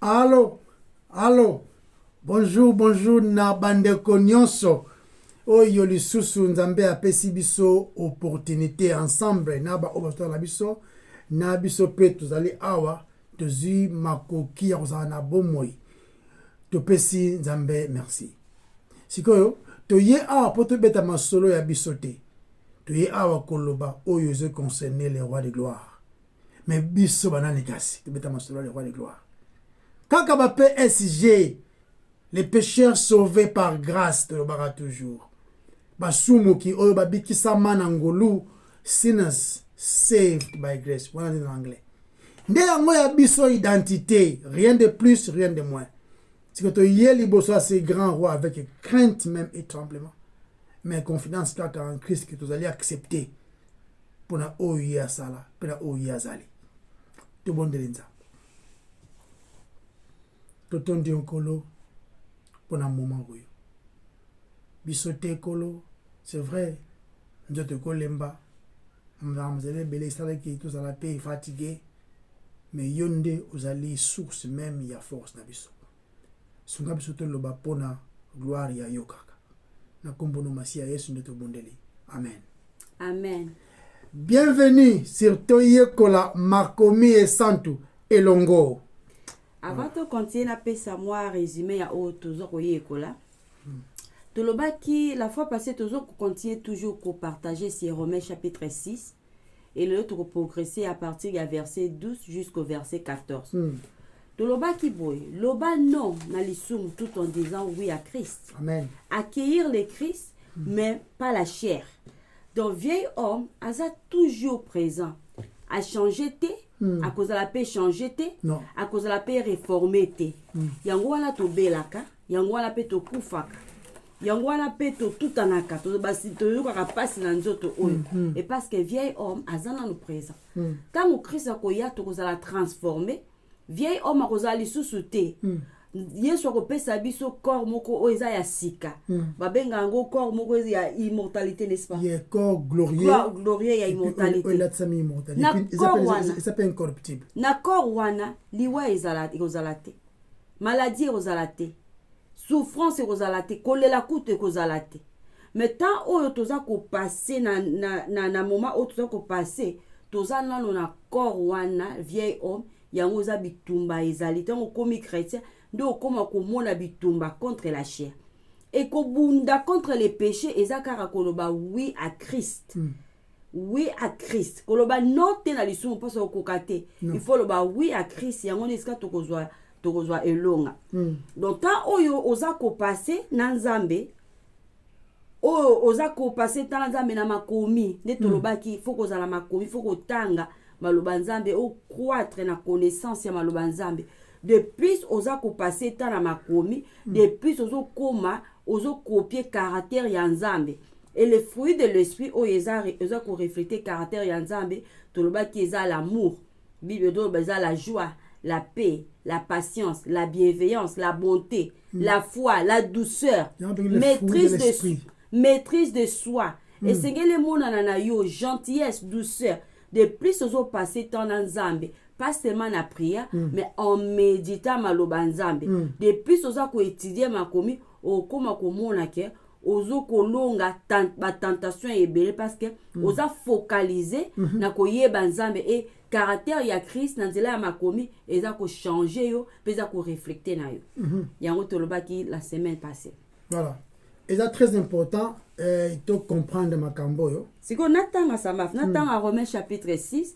Allô, allô, bonjour na bandeko nyonso. Oyo lisusu nzambe apesi biso opportunité ensemble na ba obato la biso na biso pe tozali awa tozwi makoki ya kozala na bomoi. Topesi nzambe merci. Sikoyo toye awa po tobeta masolo ya biso te. Toye awa koloba oyo ezo concerner le roi de gloire. Mais biso banani kasi tobeta masolo le roi de gloire. Kaka ba PSG, les pécheurs sauvés par grâce, te le bara toujours. Basumu ki oyo babikisa manangolu, sinners saved by grace. Voilà en anglais. Nde yango ya biso identité, rien de plus, rien de moins. C'est que tu y liboso ces grands rois avec crainte même et tremblement. Mais confiance kaka en Christ que tu allez accepter pour na oyo ya sala, pour na oyo ya zali. Tout bon de l'inza. Totondi onkolo pour un moment où bisote kolo c'est vrai nous te kolemba vous allez belé ça qui tous à la paix fatigué mais yonde vous allez source même il y a force na biso sunga biso to loba pona gloire ya yokaka na kombono masia yesu ndeto bondeli amen Amen. Bienvenue sur Toyekola Makomi et Santu Elongo. Avant de continuer à faire ça, moi, résumé à toujours koyekola. Tolobaki, la fois passée, toujours continuer toujours à partager sur Romains chapitre 6 et l'autre progresser à partir du verset 12 jusqu'au verset 14. Tolobaki boy, loba non, nalisum tout en disant oui à Christ. Amen. Accueillir le Christ, mais pas la chair. Donc, vieil homme, a toujours présent. A changé à cause de la paix changé non à cause de la paix réformé yango wana to belaka yango wana pe to kufaka yango wana pe to tutanaka to basi to yoka pasi na nzoto oyo et parce que vieil homme azana nous présent quand Christ akoya to kozala transformer vieil homme akozala lisusu te Yesu akopesa biso corps moko oyo eza ya sika babenga yango corps moko ya immortalité n'est-ce pas il corps glorieux ya immortalité na corps s'appelle incorruptible na corps wana liwa ezala te maladie ezala te souffrance ezala te kolela kutu ezala te mais tant oyo toza ko passer na moment oyo toza ko passer toza nano na corps wana vieil homme yango za bitumba ezali tango komi chrétien ndo okoma komona bitumba contre la chair et kobunda contre les péchés ezakara koloba oui à Christ oui à Christ koloba non te na lisumu poso okokate il faut loba oui à Christ yango neska tokozwa elonga donc tant oyo oza ko passer na nzambe oyo oza ko passer tant nzambe na makomi nde tolobaki faut kozala makomi faut kotanga maloba nzambe o croître na connaissance ya maloba nzambe depuis oza ko passer tant na makomi depuis ozo koma ozo copier caractère ya nzambe et le fruit de l'esprit o oza ko refléter caractère ya nzambe tolobaki eza l'amour bible do eza la joie la paix la patience la bienveillance la bonté la foi la douceur maîtrise de soi et sengele monana na yo gentillesse douceur de plus ozo passer temps na nzambe pas seulement na prière mais en méditant maloba nzambe de plus oza ko étudier makomi okoma komona ke ozo kolonga ba tentation ebele parce que oza focaliser na koyeba nzambe et caractère ya Christ na nzela ya makomi eza ko changer yo peza ko refléter na yo yango tolobaki la semaine passée. Voilà. Et c'est très important il faut comprendre makambo yo. Siko natanga samaf natanga Romains chapitre 6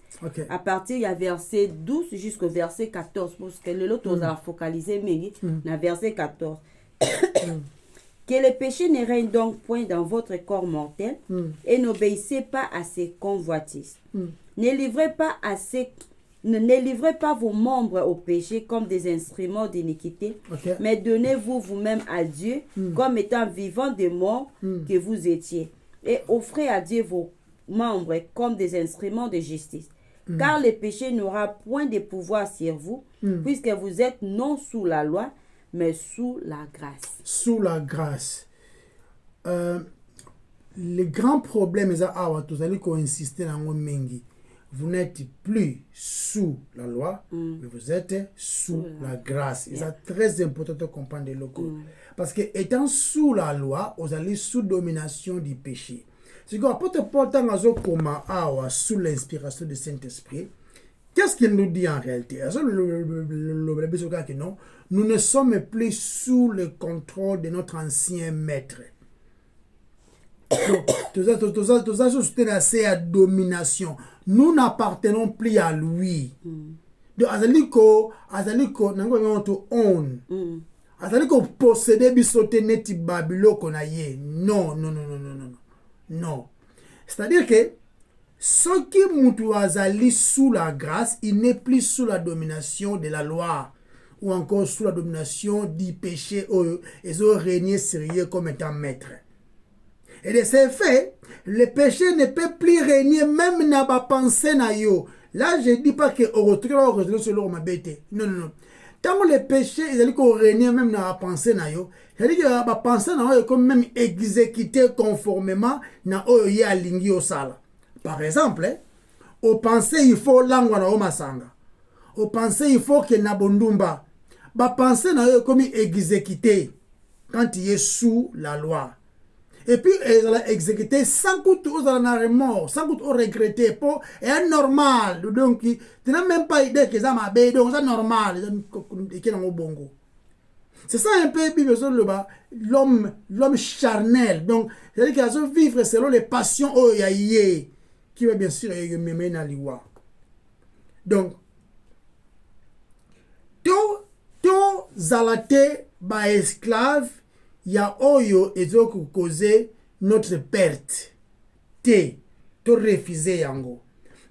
à partir du verset 12 jusqu'au verset 14 parce que l'autre on a focalisé mais na verset 14. Que le péché ne règne donc point dans votre corps mortel et n'obéissez pas à ses convoitises. Ne livrez pas vos membres au péché comme des instruments d'iniquité, mais donnez-vous vous-même à Dieu comme étant vivants des morts que vous étiez. Et offrez à Dieu vos membres comme des instruments de justice. Car le péché n'aura point de pouvoir sur vous, puisque vous êtes non sous la loi, mais sous la grâce. Sous la grâce. Le grand problème est que vous allez insister dans le mengi. vous n'êtes plus sous la loi, mais vous êtes sous la grâce. Et c'est très important de comprendre le locaux. Parce que étant sous la loi, vous allez sous domination du péché. C'est quoi? L'apôtre Paul, sous l'inspiration du Saint-Esprit, qu'est-ce qu'il nous dit en réalité? Nous ne sommes plus sous le contrôle de notre ancien maître. Tout ça, c'est assez à domination. Nous n'appartenons plus à lui. Donc, azaliko, nango yonto own. Azaliko posséder bisote neti babilo konaye. Non. Non. C'est-à-dire que ce qui mutu azali sous la grâce, il n'est plus sous la domination de la loi ou encore sous la domination du péché et ont régné sur eux comme étant maître. Et de ces faits, le péché ne peut plus régner même dans ma pensée na yo. Là, je ne dis pas que au retour sur l'eau ma bête. Non. Tant que le péché il régner même dans ma pensée na yo, c'est-à-dire que ma pensée na yo est comme même exécuté conformément na o ya lingi au sala. Par exemple, au pensée il faut langwa na o masanga. Au pensée il faut que na bondumba. Ma pensée na yo est comme exécuté quand il est sous la loi. Et puis, elle a exécuté sans que vous en avez mort, sans que vous regrettez. Et normal. Donc, tu n'as même pas idée que ça m'a bé, donc c'est normal. C'est ça un peu, l'homme charnel. Donc, c'est-à-dire qu'il a vivre selon les passions qui va bien sûr me mener à l'iwa. Donc, tout zalate ba esclave, il y a oyo ezo causer notre perte. To refuser yango.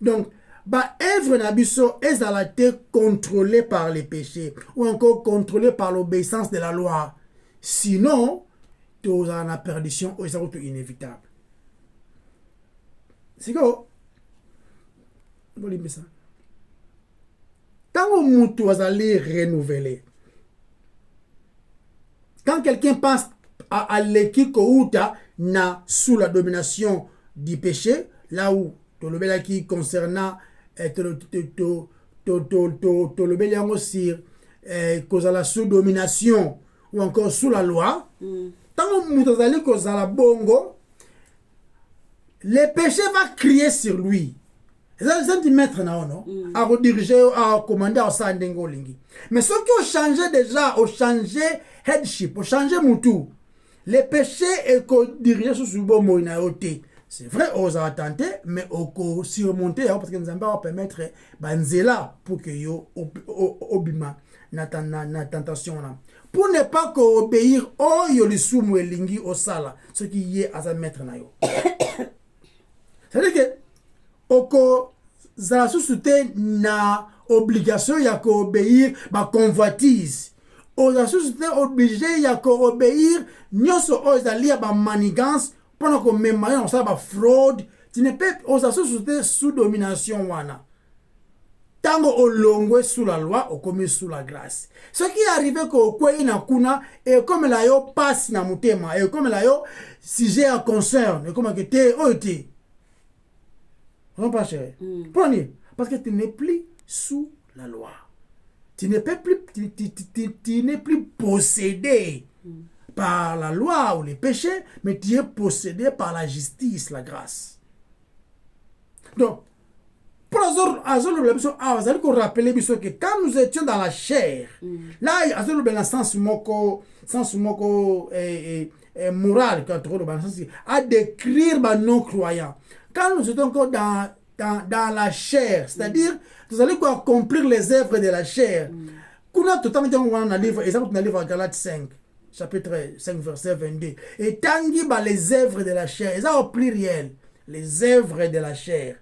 Donc, ba œuvre na biso ezalate contrôlée par les péchés ou encore contrôlée par l'obéissance de la loi. Sinon, tu as la perdition ou ça va être inévitable. C'est quoi? Vous voyez ça? Tant que mutu azali renouveler. Quand quelqu'un pense à l'équikouta na sous la domination du péché, là où le qui concernant le aussi cause la sous domination ou encore sous la loi, tant que mutazali cause la bongo, le péché va crier sur lui. C'est un maître à rediriger, à commander à Sandengo Lingi. Mais ceux qui ont changé déjà, ont changé headship, ont changé Moutou. Les péchés et qu'on dirige sur ce bon mot inaoté. C'est vrai, on a tenté, mais on a surmonté parce que nous allons pas permettre banzela pour que yo obima na tentation là. Pour ne pas obéir au yo le soumu lingi au sala, ce qui y est à sa maître na yo. C'est-à-dire que oko za susute na obligation ya ko obéir ba convoitise. Oza susute obligé ya ko obéir nyoso ozali ba manigance pendant que même on ça ba fraude. Tu ne peux oza susute sous domination wana. Tango olongwe sous la loi ou comme sous la grâce. Ce qui est arrivé ko kwei na kuna et comme la yo passe na mutema et comme la yo sujet à concerne et comme que te ote. Non pas cher. Prenez. Parce que tu n'es plus sous la loi. Tu n'es plus possédé par la loi ou les péchés, mais tu es possédé par la justice, la grâce. Donc, pour vous rappeler que quand nous étions dans la chair, là, il y a un sens moral, à décrire les non-croyants. Quand nous étions encore dans la chair, c'est-à-dire, vous allez accomplir les œuvres de la chair. Kuna totangi dans le livre, exemple dans le livre Galates 5, chapitre 5, verset 22. Et tangi ba les œuvres de la chair, ça au pluriel, les œuvres de la chair.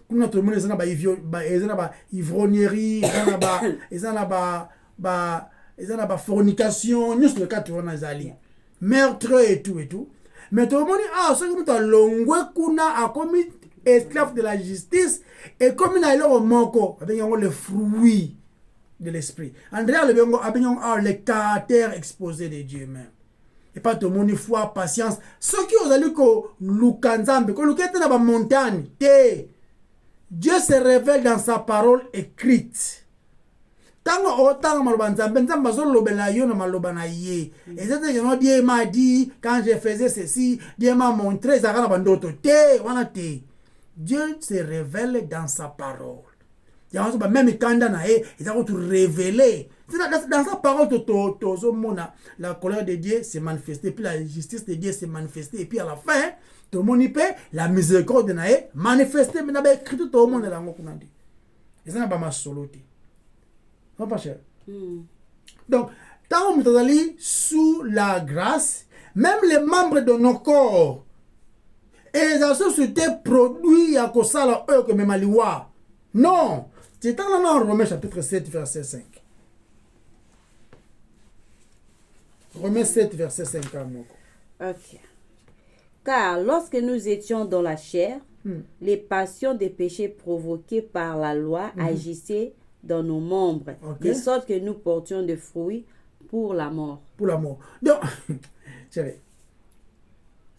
Kuna tout le monde ezana ba ivrognerie, ezana ba fornication, nous le cas tu vois nazali. Meurtre et tout. Mais tout le monde ce que tu as longwe kuna a commis esclave de la justice et comme il a le manco avec le fruit de l'esprit. Andrea le bengo avec le caractère exposé de Dieu même. Et pas tout le monde foi patience. Ceux qui ont allé ko lukanzambe ko lukete na ba montagne te Dieu se révèle dans sa parole écrite. Tant maloba nzambe nzambe azolobela yo na maloba na ye. Et c'est que Dieu m'a dit quand je faisais ceci, Dieu m'a montré ça kana bandoto te wana te. Dieu se révèle dans sa parole. Même quand il a révélé. Dans sa parole, la colère de Dieu s'est manifestée, puis la justice de Dieu s'est manifestée, et puis à la fin, tout le monde y peut, la miséricorde de Dieu manifestée, mais il a écrit tout le monde dans le dit. Et ça n'a pas ma soloté. Non, pas cher. Donc, tant que nous sommes sous la grâce, même les membres de nos corps, et les sociétés produits à cause de eux que même à l'iwa. Non. C'est dans Romains chapitre 7, verset 5. Romains 7, verset 5. Ok. Car lorsque nous étions dans la chair, les passions des péchés provoqués par la loi agissaient dans nos membres, de sorte que nous portions des fruits pour la mort. Pour la mort. Donc,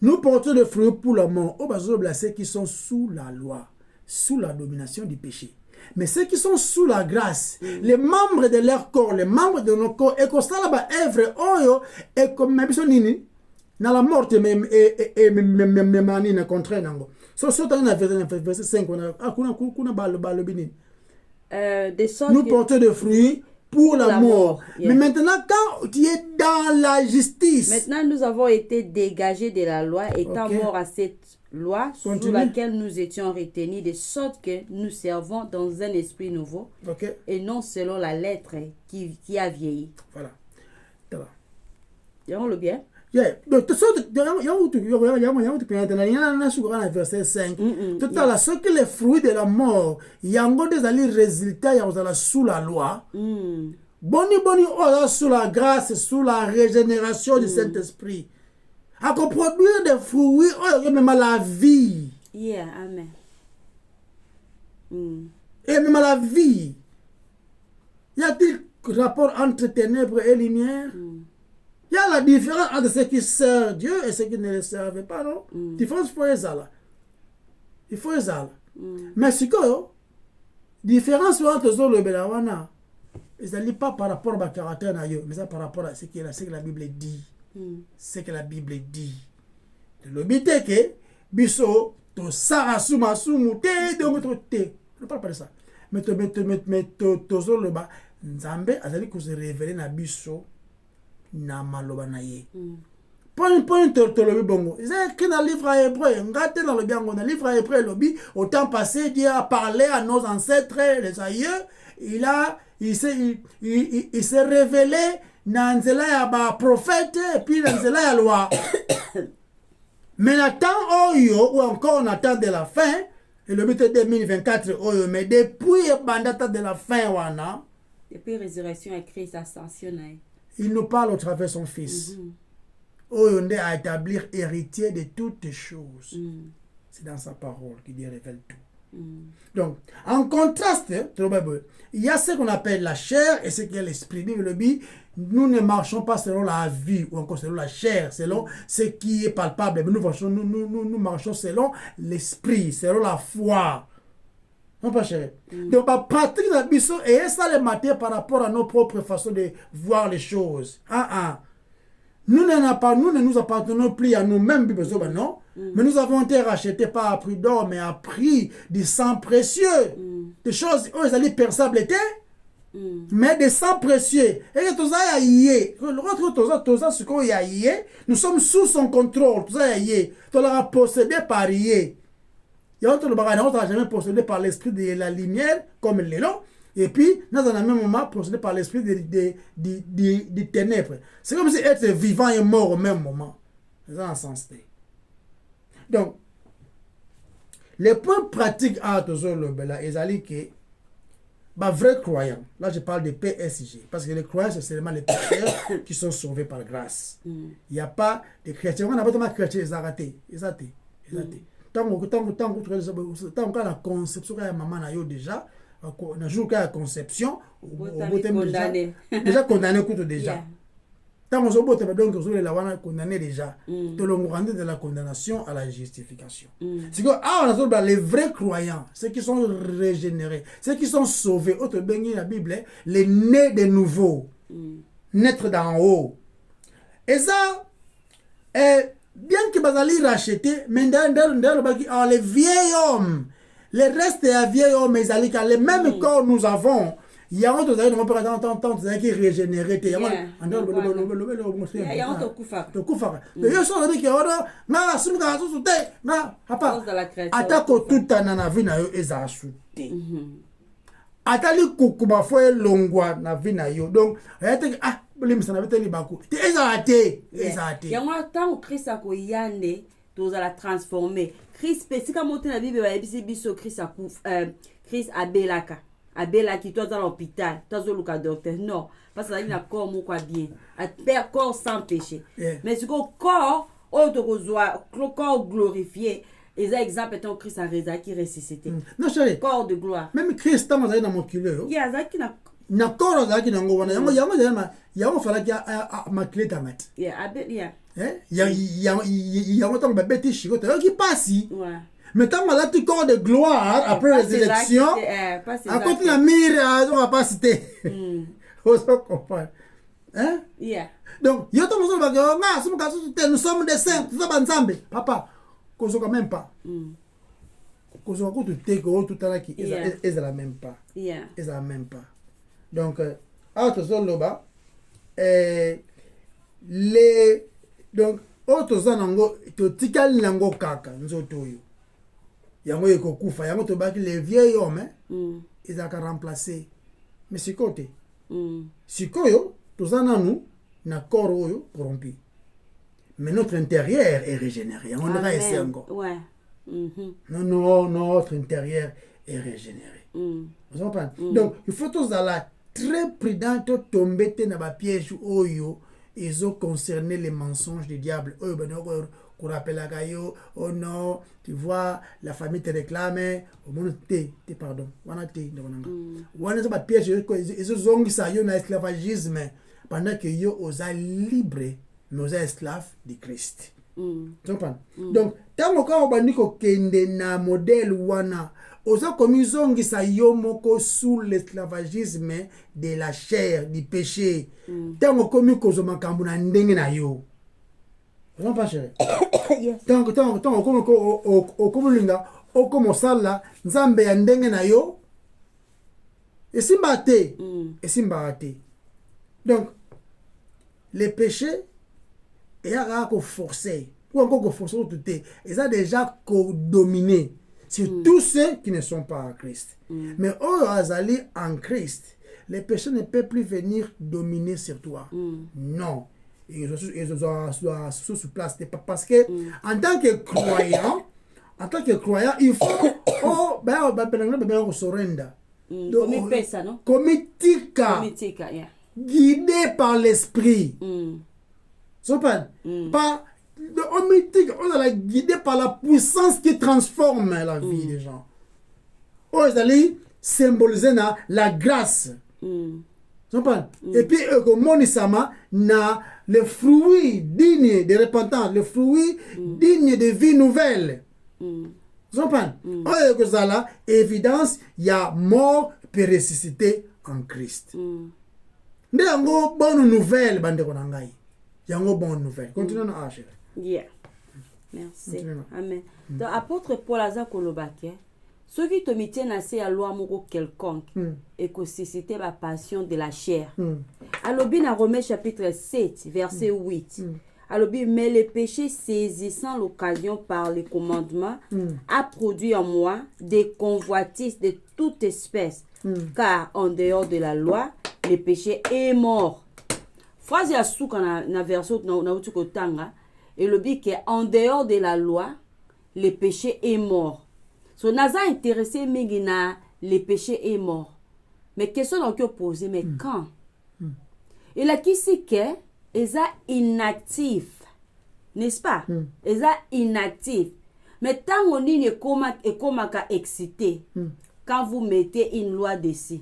nous portons des fruits pour la mort. Au bas de ceux qui sont sous la loi, sous la domination du péché. Mais ceux qui sont sous la grâce, les membres de leur corps, les membres de nos corps, et qu'on s'en va œuvre, oyo, et comme même si nini, dans la mort, même manine contre nango. So dans la verset 5, on a kuna balo bini. Nous portons des fruits pour la mort. Yeah. Mais maintenant, quand tu es dans la justice. Maintenant, nous avons été dégagés de la loi, étant morts à cette loi sous laquelle nous étions retenus, de sorte que nous servons dans un esprit nouveau et non selon la lettre qui a vieilli. Voilà. Disons le bien. Donc, de sorte que verset 5. Tout à l'heure, ce que les fruits de la mort, il y a encore des résultats sous la loi. Boni, sous la grâce, sous la régénération du Saint-Esprit. À produire des fruits, même la vie. Yeah, amen. Et même la vie. Y a-t-il rapport entre ténèbres et lumière? Il y a la différence entre ceux qui servent Dieu et ceux qui ne le servent pas, non? Différence pour les là. Il faut les là. Mais ce que différence entre les autres, ils ne pas par rapport à caractère, mais ça par rapport à ce que la Bible dit. Ce que la Bible dit. Le but est que biso to sarasuma sumute donc te. Ne parle pas de ça. Mais to le bas nzambe azali ko se révéler na biso na maloba na ye. Point to le bongo. C'est que dans le livre hébreu, ngate dans le bien dans le livre hébreu lobby au temps passé Dieu a parlé à nos ancêtres les aïeux, il s'est révélé dans nzela ya ba prophète et puis dans nzela ya loi. Mais n'attend oyo ou encore on attend de la fin et le but est 2024 oyo mais depuis bandata de la fin wana depuis résurrection et Christ ascension il nous parle au travers de son fils. Oyo ndé à établir héritier de toutes choses. C'est dans sa parole qu'il Dieu révèle tout. Donc, en contraste, il y a ce qu'on appelle la chair et ce qui est l'esprit. Nous ne marchons pas selon la vie ou encore selon la chair, selon ce qui est palpable. Mais nous marchons selon l'esprit, selon la foi. Non pas cher. Donc, la pratique de la mission et ça les matières par rapport à nos propres façons de voir les choses. Nous ne nous appartenons plus à nous-mêmes, non? Mais nous avons été rachetés pas à prix d'or, mais à prix du sang précieux. Des choses, ils allaient perçables, mais des sangs précieux. Et que tout ça y nous sommes sous son contrôle. Tout ça y est. Tout l'aura possédé par y. Il y a autre le bagage, on n'a jamais possédé par l'esprit de la lumière, comme l'élan. Et puis, dans un même moment, possédé par l'esprit des ténèbres. C'est comme si être vivant et mort au même moment. C'est dans le sens. Donc, les points pratiques à toujours le bela, ils que vrais croyants. Là, je parle de PSG. Parce que les croyants, c'est seulement les pécheurs qui sont sauvés par grâce. Il n'y a pas de chrétiens. On n'a pas de chrétiens, ils ont raté. Tant que la conception de maman a déjà, on a joué à la conception, déjà condamné déjà. Tant qu'on se botte, donc on est condamné déjà. De l'ongorandé de la condamnation à la justification. C'est que les vrais croyants, ceux qui sont régénérés, ceux qui sont sauvés, autre béni la Bible, les nés de nouveau, naître d'en haut. Et ça, bien que Bazali racheté, mais dans les vieils hommes, les restes des vieils hommes, les mêmes corps nous avons. Il y a un autre qui est régénéré. Il y a un autre abela qui toi dans l'hôpital toi zo luka docteur non parce que il a corps mon quoi bien a corps sans péché mais ce corps autre corps glorifié et exemple étant Christ a résurrecté qui ressuscité non chérie corps de gloire même Christ dans mon culé il y a ça qui na corps ça qui nango wana yango fala ki a makile tamati ya autant ba beti chikote qui passe mais tant que là, tu corps de gloire après les élections, à côté de la mire, on va pas citer. Vous comprenez? Hein? Donc, nous sommes des saints, nous sommes ensemble. Papa, qu'on soit quand même pas. Qu'on soit tout à l'heure qui est la même pas. Est la même pas. Donc, autre zone là-bas, les. Donc, autre zone, tu tikal nango kaka, nzotoyo. Yango ekokufa yango tobaki les vieils hommes ils ont remplacé mais sikote sikoyo tozana nous na corps oyo corrompu mais notre intérieur est régénéré on va essayer encore non notre intérieur est régénéré vous comprenez donc il faut tous aller très prudent to tomber na ba piège oyo ils ont concerné les mensonges du diable oyo qu'on rappelle à Gaïo, oh non, tu vois, la famille te réclame, au monde pardon, on a pas piège, ils ont ça, ils ont esclavagisme, pendant que yo osa libre, nos esclaves de Christ. Tu comprends? Donc, tant qu'on va dire que na modèle wana, osa comme ils ont ça yo moko sous l'esclavagisme de la chair, du péché, tant qu'on comme ils ont makambu na ndenge na yo. Non pas chérie. Tant comme linga comme sala nzambe ya ndenge na yo esimba te donc les péchés et à forcer ou encore forcer tout te et ça déjà dominé sur tous ceux qui ne sont pas en Christ mais au azali en Christ les péchés ne peuvent plus venir dominer sur toi non. Ils sont sous place parce que en tant que croyant il faut surrender comitica guidé par l'esprit pas on est guidé par la puissance qui transforme la vie des gens ils allaient symboliser la grâce. Et puis, comme Sama na le fruit digne de repentance, le fruit digne de vie nouvelle. Vous comprenez? Évidence, il y a mort et ressuscité en Christ. Il y a une bonne nouvelle, bande konangai. Il y a une bonne nouvelle. Continuons à acheter. Merci. Amen. Donc, apôtre Paul Aza Kolobake. Ceux qui te tiennent assez à loi moko quelconque et que c'était la passion de la chair. Alors bien à Romains chapitre 7 verset 8. Alors bien mais le péché saisissant l'occasion par les commandements a produit en moi des convoitises de toute espèce car en dehors de la loi le péché est mort. Phrase ya souka na verset na utuko tanga et le bien que en dehors de la loi le péché est mort. So naza intéressé mingina le péché est mort. Mais question donc posée mais quand? Et là qui c'est que est inactif. N'est-ce pas? Est inactif. Mais tant on dit et comment excité quand vous mettez une loi dessus.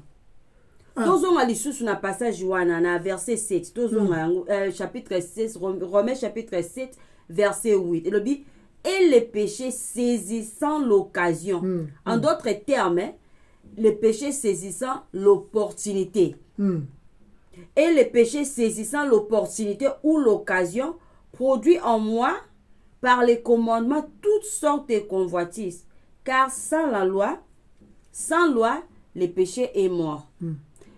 tozonga lisusu na passage wana na verset 7 tozonga chapitre 6 Romains chapitre 7 verset 8 et le dit et le péché saisissant l'occasion en d'autres termes le péché saisissant l'opportunité et le péché saisissant l'opportunité ou l'occasion produit en moi par les commandements toutes sortes de convoitises car sans loi le péché est mort.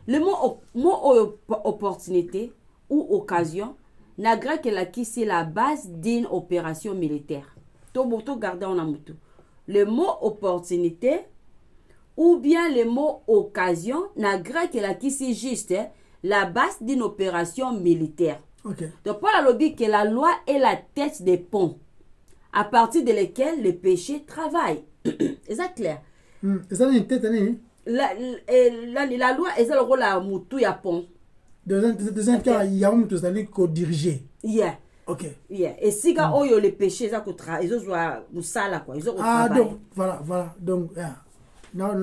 Le mot opportunité ou occasion n'a grec la qui c'est la base d'une opération militaire. Toboto garder en amutu. Le mot opportunité ou bien le mot occasion n'a grec la qui c'est juste la base d'une opération militaire. Okay. Donc Paul a dit que la loi est la tête des ponts à partir de lesquels le péché travaille. Est ça clair? Ça une tête année. La loi est le rôle à mutu ya pont. Dans un cas, il y a un tout ça qu'on diriger. Yeah. OK. Yeah. Et si quand oyo le péché ça qu'on travaille, ils ont musala quoi, ils ont donc voilà. Donc na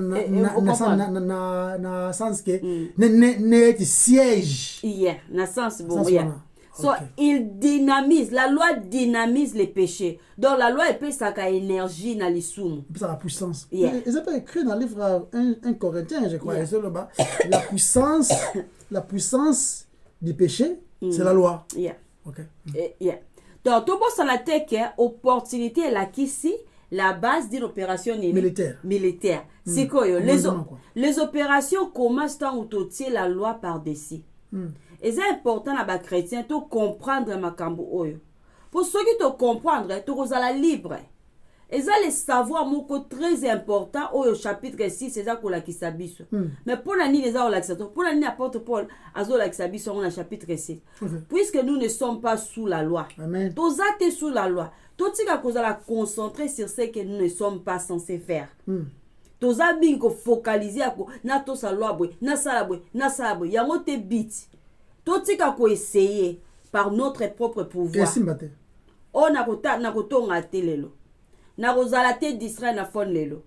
sens que ne siège. Yeah, na sens bon. Sens Yeah. voilà. So, Okay. il dynamise, la loi dynamise les péchés. Donc la loi peut ça énergie dans les soum. Ça la puissance. Yeah. Et ça peut écrit dans le livre 1 Corinthiens, je crois. Yeah. Et c'est là-bas. La puissance du péché, c'est la loi. Yeah. OK. Yeah. Donc tout bon ça la tête que opportunité est là qu'ici la base d'une opération militaire. C'est quoi yo? Les opérations commencent tant où tu la loi par-dessus. Et c'est important à les chrétiens de comprendre makambo oyo. Pour ceux qui te comprendre, tu la libre. Et ça le savoir moko très important au chapitre 6 c'est ça qu'on la kisabiso. Mais pour la ni les a la pour la ni apôtre Paul azo la kisabiso on a chapitre 6. Puisque nous ne sommes pas sous la loi. Amen. Tous êtes sous la loi. Tout ce que vous allez concentrer sur ce que nous ne sommes pas censés faire. Tous avez ko focaliser ko na to sa loi boy, na sala boy, yango te bit. Tout ce qu'on essayer par notre propre pouvoir. On a kotonga te lelo. Na kozala te distrait na phone lelo.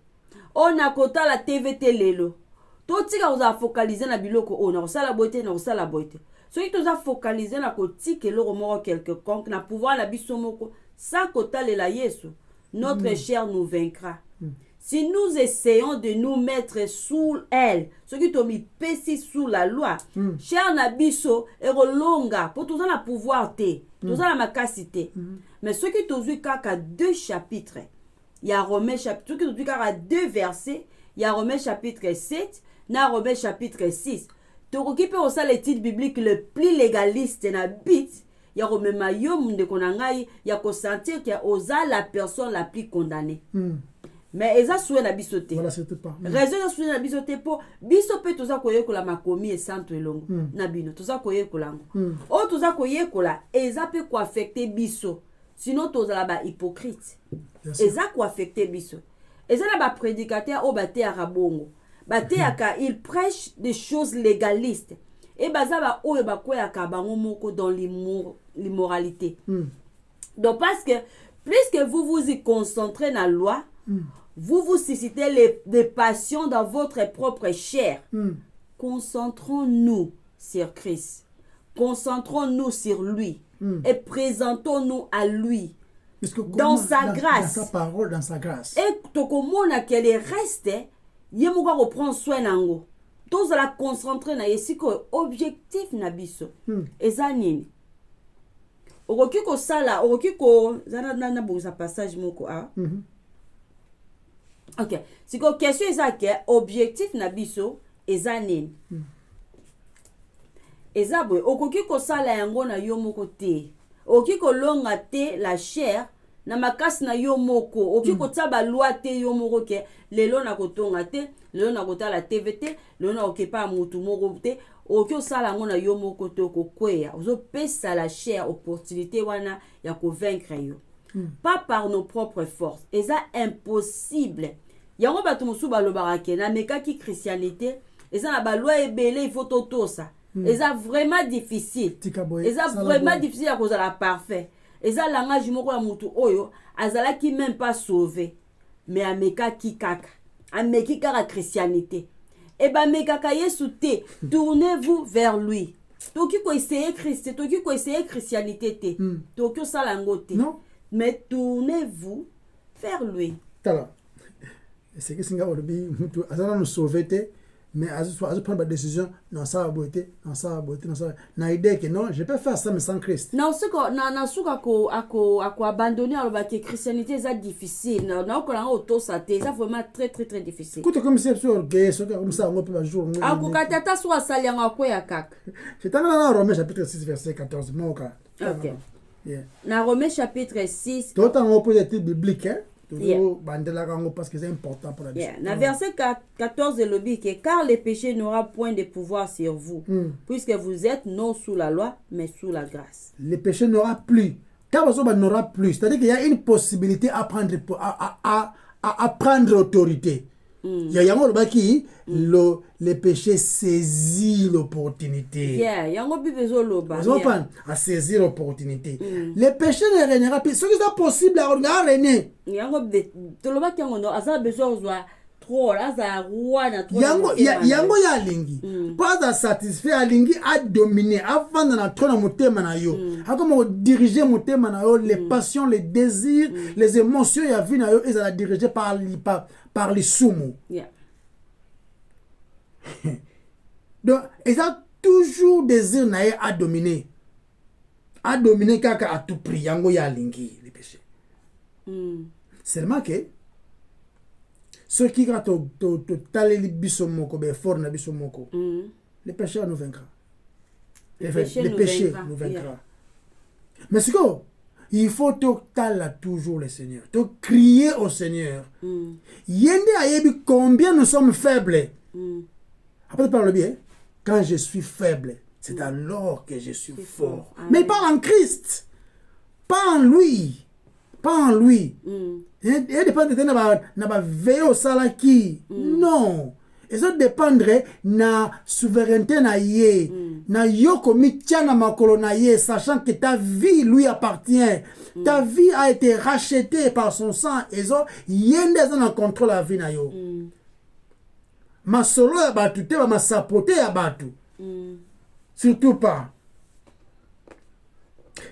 On a kota la TVT lelo. Tout ce qu'on a focalisé na biloko on a kosala boite na kosala boite. Ceux qui ont focalisé na kotike loro moko quelconque na pouvoir na biso moko sans kota lela Yesu. Notre chair nous vaincra. Si nous essayons de nous mettre sous elle, ceux qui ont mis pessi sous la loi, cher nabiso et rolonga pour tout ça la pouvoir te, tout ça la macacité. Mais ceux qui ont vu qu'à 2 chapitres, il y a Romains chapitre, ceux qui ont vu qu'à 2 versets, il y a Romains chapitre 7, na Romains chapitre 6. Tu occupes aussi les titres bibliques le plus légaliste na bit. Il y a Romains mayom de konangai, il y a qu'on sentir qu'il y a osa la personne la plus condamnée. Mais eza soué na bisoté. Voilà, c'est tout pas. Raison na soué na bisoté po biso pe toza koyekola makomi e centre elongo na bino toza koyekola ngo. O toza koyekola eza pe ko affecter biso. Sinon toza la ba hypocrite. Eza ko affecter biso. Eza la ba prédicateur o baté arabongo. Baté aka il prêche des choses légalistes. Et baza ba o ba koyaka bango moko dans l'immoralité. Donc parce que plus que vous vous y concentrez dans la loi, vous vous suscitez des passions dans votre propre chair. Concentrons-nous sur Christ. Concentrons-nous sur lui. Et présentons-nous à lui. Dans sa grâce. Dans sa parole, dans sa grâce. Et tokomona qu'elle est restée, yemuka reprend soin nango. Tous la concentrer na yesiko objectif na biso. Eza nini? Oroki ko sala, oroki ko zana na boza passage moko a. OK. Si ko question eza ke objectif na biso eza nini? Eza boy okoki ko sala yango na yo moko te. Okoki ko longa te la chair na makasi na yo moko. Okoki ko tsaba loi te yo moko ke lelo na kotonga te, lelo na kotala TVT, lelo na okepa mutu moko te. Okoki osala yango na yo moko te okokweya. Ozopesa la chair opportunité wana ya convaincre yo. Pas par nos propres forces. Et ça impossible. Yango bato musu balobaka ke na mekaki christianité, et ça na ba loi ebele il faut toto ça. Et ça vraiment difficile. Et ça vraiment difficile à cause de la parfait. Et ça langage moko ya mutu oyo azala qui même pas sauvé. Mais amekaki kaka. Ameki kaka christianité. et ben mekaka yesu te. Tournez-vous vers lui. Toki ko essayer Christ, toki ko essayer christianité te. Toki sala ngo te. Non. Mais tournez-vous vers lui. Tala. C'est que singa olobi mutu azana nous sauver te. Mais azu prendre ma décision non ça va beauté non ça va beauté non ça na idée que non je peux faire ça mais sans Christ na suka na suka ko abandonner alors que christianité c'est difficile na ko na auto ça c'est vraiment très très très difficile écoute comme c'est sur gay so comme ça on peut pas jour ako katata so asalianga ko ya kaka c'est dans Romains chapitre 6 verset 14 moka OK yeah na Romains chapitre 6 tout en opposé biblique hein Yeah. Parce que c'est important pour la yeah. Dans verset 14 de l'objet, car le péché n'aura point de pouvoir sur vous, puisque vous êtes non sous la loi, mais sous la grâce. Le péché n'aura plus. N'aura plus. C'est-à-dire qu'il y a une possibilité à prendre autorité. Il y a un moment qui le péché saisit l'opportunité. Yeah, il y a un peu à saisir l'opportunité. Le péché ne régnera plus. Ce qui est possible à régner. Il y a un besoin trop là ça roi trop. Yango ya lingi. Pas satisfait à lingi à dominer avant de notre trône motema na yo. A comment diriger motema na yo les passions, les désirs, les émotions ya vie na yo ils à diriger par les sumo. Yeah. Donc ils ont toujours désir na à dominer. À dominer kaka à tout prix yango ya lingi les péchés. Seulement que ceux qui quand to taleli biso moko be fort na biso moko le péché nous vaincra. Le péché nous vaincra. Yeah. Mais c'est quoi? Il faut te taler toujours le Seigneur, te crier au Seigneur. Yende ayebi combien nous sommes faibles. Après par le bien, quand je suis faible, c'est alors que je suis fort. Mais pas en Christ, pas en lui. Pas en lui. Il dépend de na veille au salaki. Non. Et ça dépendrait na souveraineté na ye. Na yoko mitia na makolo na ye, sachant que ta vie lui appartient. Ta vie a été rachetée par son sang. Et ça, yende en contrôle la vie na yo. Ma solo ya batu te ma sapote ya batu. Surtout pas.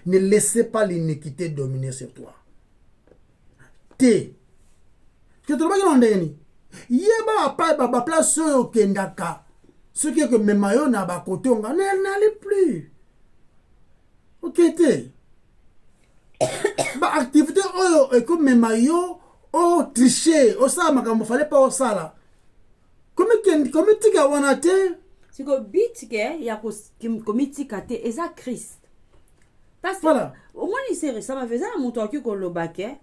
Ne laissez pas l'iniquité dominer sur toi. Que tu vas ndeni yeba pa place oyo kendaka ce qui est que memayo na ba côté on n'allait plus OK te ba activité oyo et comme memayo o tricher o ça makambo fallait pas au sala comme tika wana te c'est que bitike ya komitika te eza Christ parce que voilà au moins il s'est ça m'a fait ça mon toi qui kolobake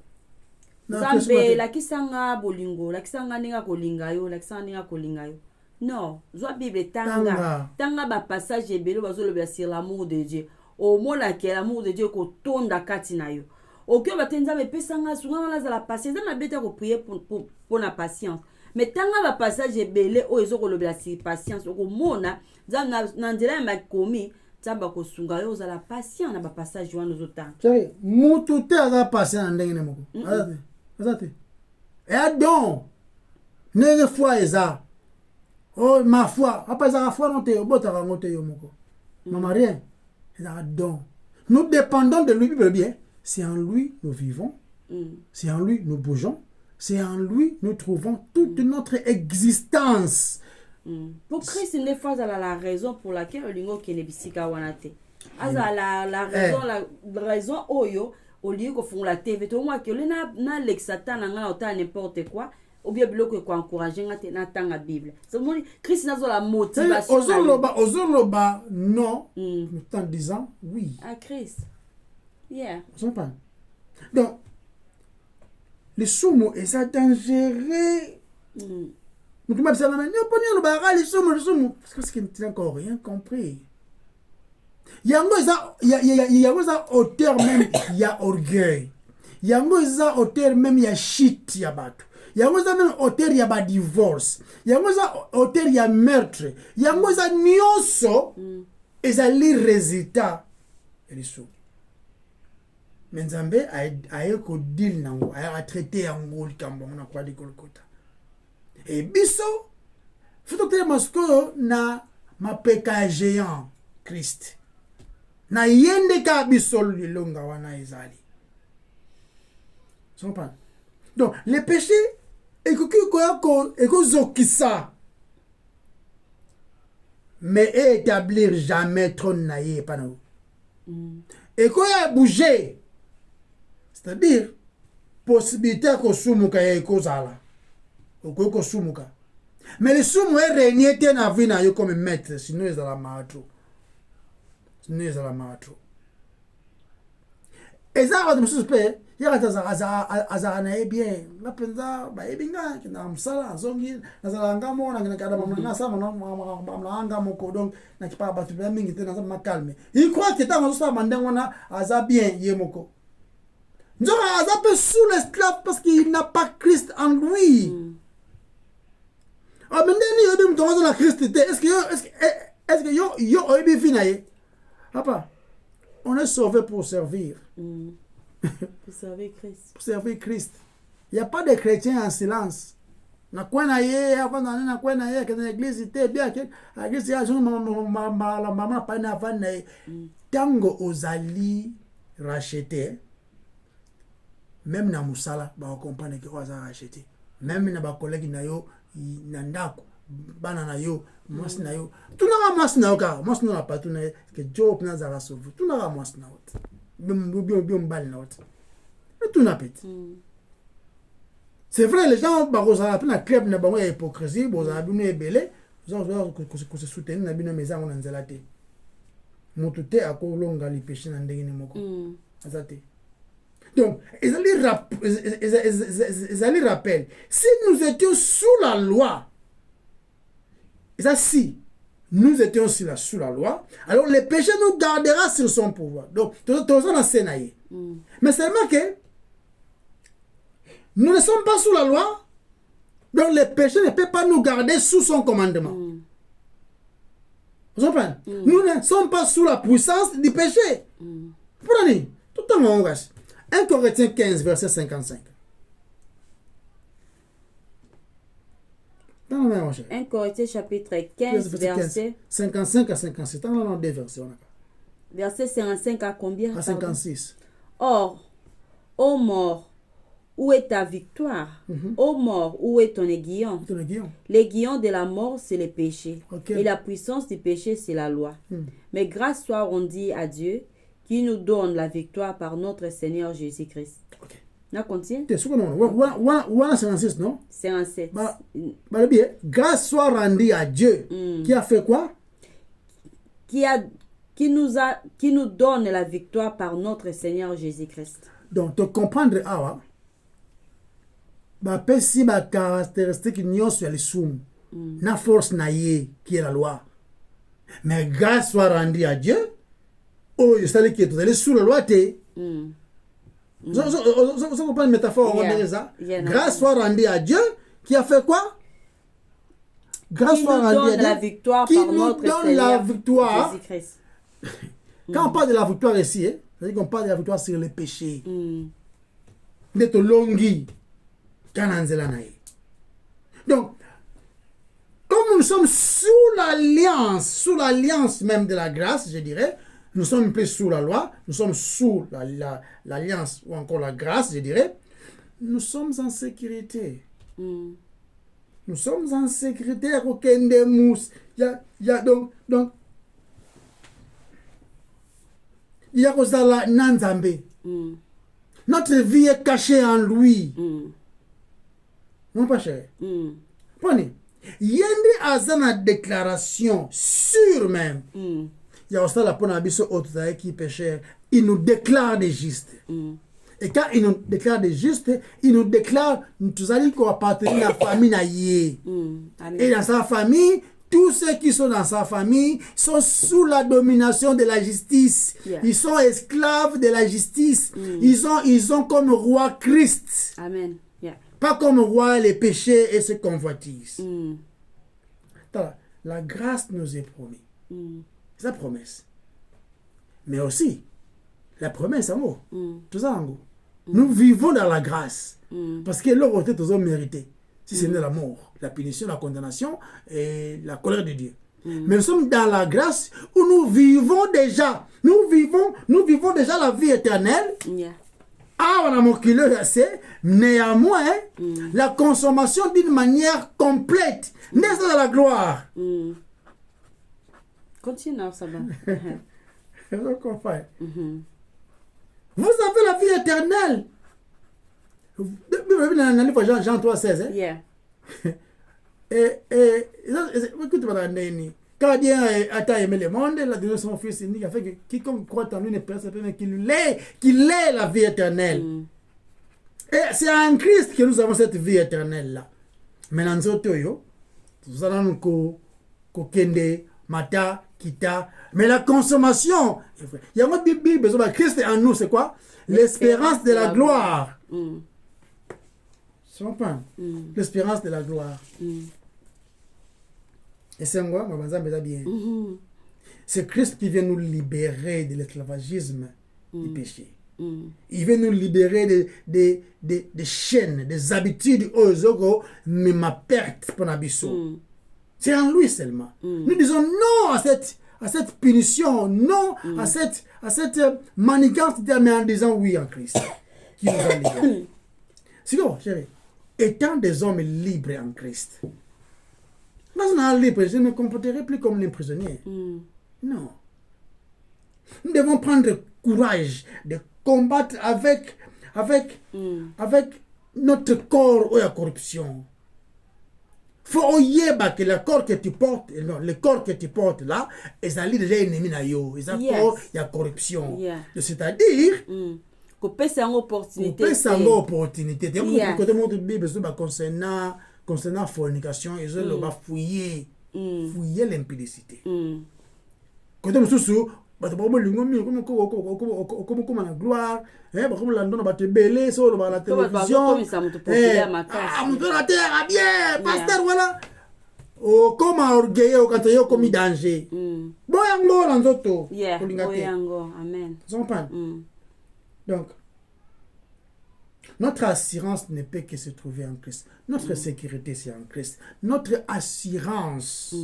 Zambe lakisanga bolingo lakisanga ninga kolinga yo lakisanga ninga kolinga yo non zwa bible tanga ba passage ebelo bazoloba sur l'amour de Dieu au mona que l'amour de Dieu ko tonda kati na yo okyo batenza be pesanga sunga na za la patience na beta ko prier pour la patience mais tanga ba passage ebele o ezokoloba sur patience ko mona na ndela ma komi tamba ko sunga yo za la patience na ba passage wana zotanga c'est mutu te za patience ndenge moko et donc ne foi eza oh ma foi après ça la foi non te botaka ngote yo moko maman rien eza donc nous dépendons de lui bien c'est en lui nous vivons c'est en lui nous bougeons c'est en lui nous trouvons toute notre existence. Pour Christ une fois la raison pour laquelle lingo kenebisika wanate aza la raison la raison oyo au lieu que font la TV to moi que le na l'exatan na ota n'importe quoi ou bien bloquer quoi encourager na tanga Bible c'est mon Christ n'a la motivation ozoloba non tout en disant oui à Christ yeah je pas donc les sumo et ça dangereux nous comme ça na nyo poni lo ba les sumo parce que tu n'as encore rien compris. Yango za hauteur même il y a orgueil. Yango za hauteur même il y a shit ya batu. Yango za même hauteur ya ba divorce. Yango za hauteur ya meurtre. Yango za nyoso ezali résultat eliso. Menzambe a ko deal nango a traité yango likambo na kwa likolokota. Et biso faut que masko na mapeka géant Christ na yende ka bisol lilonga wana ezali. Tu comprends? Donc les péchés ekozokisa mais établir jamais trône na ye pas na et quoi bouger, c'est-à-dire possibilité ko sumuka ye kozala ko sumuka mais le sumu est régné te na vie na yo comme maître sinon ils ala mato ezaba de mususu pe yakata azara na ye bien ngapenza ba ebinga kina msala zongi nazala ngamo na kina kada mamna sama na mamla moko donc na kipa batu ba mingi te na sama calme il croit que tant ça mandengo na aza bien ye moko nzoka aza pe sous l'esclave parce qu'il n'a pas Christ en lui. Ah mais ndeni yobi mtongozo na Christ te est-ce que yo obi finaye papa on est sauvé pour servir. Pour servir Christ. Pour servir Christ. Il n'y a pas de chrétiens en silence. Na kwena ye avant na kwena ye que l'église était bien que l'église a jour maman pas na van na tango ozali racheté même na musala ba comprendre que oza racheté même na ba collègue na yo na ndako bana na yo mwasi na yo tunaka mwasi na yo ka mwasi na pas tuna que Job na za sauver tunaka mwasi na yo bien bal na yo tout n'a pas. C'est vrai, les gens, ils ont appris la crêpe, ils ont hypocrisie, ils ont abîmé belé, ils ont se soutenir, ils ont abîmé mes amis, ils ont zélaté. Moutouté à Kolonga, les péchés, ils ont dégainé moko. Donc, ils allaient rappeler, si nous étions sous la loi, si nous étions sous la loi, alors le péché nous gardera sur son pouvoir. Donc, tout le monde a sénaillé. Mais seulement que nous ne sommes pas sous la loi, donc le péché ne peut pas nous garder sous son commandement. Vous comprenez? Nous ne sommes pas sous la puissance du péché. Prenez, tout le monde regarde. 1 Corinthiens 15, verset 55. 1 Corinthiens chapitre 15, verset 55 à 56. Dans les deux versets. Verset 55 à combien? À 56. Or, ô mort, où est ta victoire? Ô mort, où est ton aiguillon? L'aiguillon de la mort, c'est le péché. Et la puissance du péché, c'est la loi. Mais grâce soit rendue à Dieu, qui nous donne la victoire par notre Seigneur Jésus-Christ. On continue? C'est 56, non? 57. Grâce soit rendue à Dieu, qui a fait quoi? Qui nous donne la victoire par notre Seigneur Jésus-Christ. Donc, tu comprendre, si ma caractéristique sur les soum, na force naïe qui est la loi. Mais grâce soit rendue à Dieu, je sais que tu es sous la loi. Vous comprenez une métaphore? Grâce soit rendue à Dieu, qui a fait quoi? Grâce soit rendue à Dieu, qui nous donne la victoire. Jésus-Christ. Quand on parle de la victoire ici, c'est-à-dire qu'on parle de la victoire sur les péchés. D'être longi. Donc, comme nous sommes sous l'alliance même de la grâce, je dirais, nous sommes plus sous la loi, nous sommes sous l'alliance ou encore la grâce, je dirais, nous sommes en sécurité. Nous sommes en sécurité avec aucun des mousses. Donc, il y a Rosala Nanzambe. Notre vie est cachée en lui. Mon pas cher. Prenez. Yendi azana déclaration sûre même. Il y a aussi la pona biso autre qui pécheur. Il nous déclare des justes. Et quand il nous déclare des justes, il nous déclare nous allons appartenir à la famille naïe. Et dans sa famille, tous ceux qui sont dans sa famille sont sous la domination de la justice. Ils sont esclaves de la justice. Ils ont comme roi Christ. Amen. Pas comme roi les péchés et ses convoitises. La grâce nous est promise. C'est la promesse. Mais aussi, la promesse en haut. Tout ça en haut. Nous vivons dans la grâce. Parce que l'autre côté, nous avons mérité. Si ce n'est la mort, la punition, la condamnation et la colère de Dieu. Mais nous sommes dans la grâce où nous vivons déjà. Nous vivons déjà la vie éternelle. Yeah. Ah, on a manqué assez. Néanmoins, la consommation d'une manière complète. N'est-ce pas la gloire? Continue, ça va. Vous avez la vie éternelle. Dans le livre Jean 3,16. Hein? Yeah. Écoute, quand Dieu a tant aimé le monde, il a donné son Fils unique, afin que quiconque croit en lui ne perde pas, mais qu'il ait la vie éternelle. Et c'est en Christ que nous avons cette vie éternelle-là. Maintenant, nous allons kokende, mata, kita. Mais la consommation, il y a une Bible, Christ en nous, c'est quoi? L'espérance de la gloire. L'espérance de la gloire. Et c'est quoi? C'est Christ qui vient nous libérer de l'esclavagisme du péché. Il vient nous libérer des chaînes, des habitudes mais ma perte pour l'abisson. C'est en lui seulement. Nous disons non à cette punition, non à cette manigance, mais en disant oui en Christ qui nous a libérés. C'est quoi, chérie? Étant des hommes libres en Christ, je ne me comporterai plus comme les prisonniers. Non. Nous devons prendre courage de combattre avec notre corps ou la corruption. Il faut que le corps que tu portes, non, le corps que tu portes là, ils ont déjà ennemi na yo, ils ont corps, il y a corruption. C'est-à-dire qu'on peut s'en opportunité. On peut s'en opportunité. Côté de la Bible concernant la fornication, ils ont fouiller l'impudicité. Côté de sous la gloire, la télévision, pasteur, voilà. Comme orgueilleux quand il y a commis danger. Amen. Donc, notre assurance ne peut que se trouver en Christ. Notre sécurité, c'est en Christ. Notre assurance,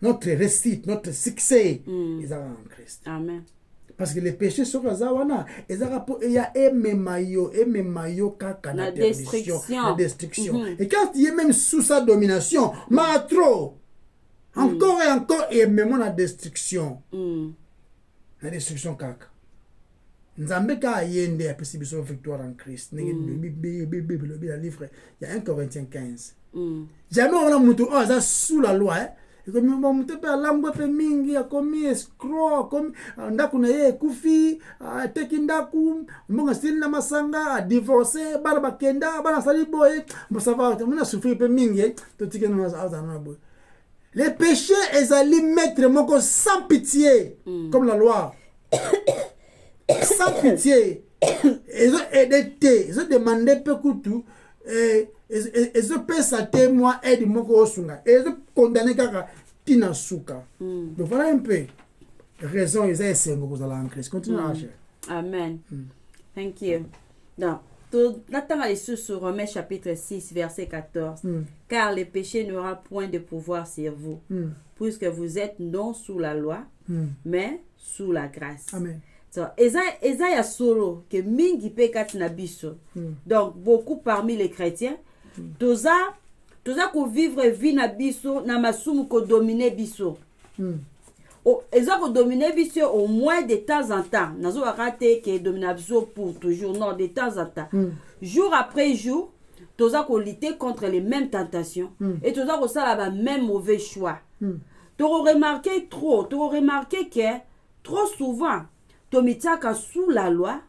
notre réussite, notre succès, ils sont en Christ. Amen. Parce que les péchés sont là. Il y a la destruction. Et quand il est même sous sa domination, trop, encore et encore, et même la destruction. La destruction kaka. Nzambe ka yende a possible victoire en Christ. Le livre, il y a 1 Corinthiens 15. Jamais on a monté sous la loi. Et comme on monte pas l'angle pe mingi a commis escroc comme ndaku na ye kufi tekindaku mbonga style na masanga a divorcé barba kenda bana sali boy ça va on a souffert pe mingi to tikena na boy. Les péchés ils allaient mettre moko sans pitié comme la loi. Sans pitié. Ils ont aidé, ils ont demandé Pekutu, ils ont payé sa témoin et du Moko Osunga. Ils ont condamné Kaka Tina Souka. Donc voilà un peu. Raison, ils ont essayé de vous aller en Christ. Continuez à chercher. Amen. Thank you. Donc, nous attendons sur Romains chapitre 6, verset 14. Car le péché n'aura point de pouvoir sur vous, puisque vous êtes non sous la loi, mais sous la grâce. Amen. So, eza ya solo que mingi pe kat na biso. Donc beaucoup parmi les chrétiens toza ko vivre vie na biso na masumu ko dominer biso. Eza ko dominer biso au moins de temps en temps. Nazo raté que dominer biso pour toujours, non, de temps en temps. Jour après jour, toza ko lutter contre les mêmes tentations et toza ko sala ba même mauvais choix. Tu remarqué que trop souvent tomitaka sous la loi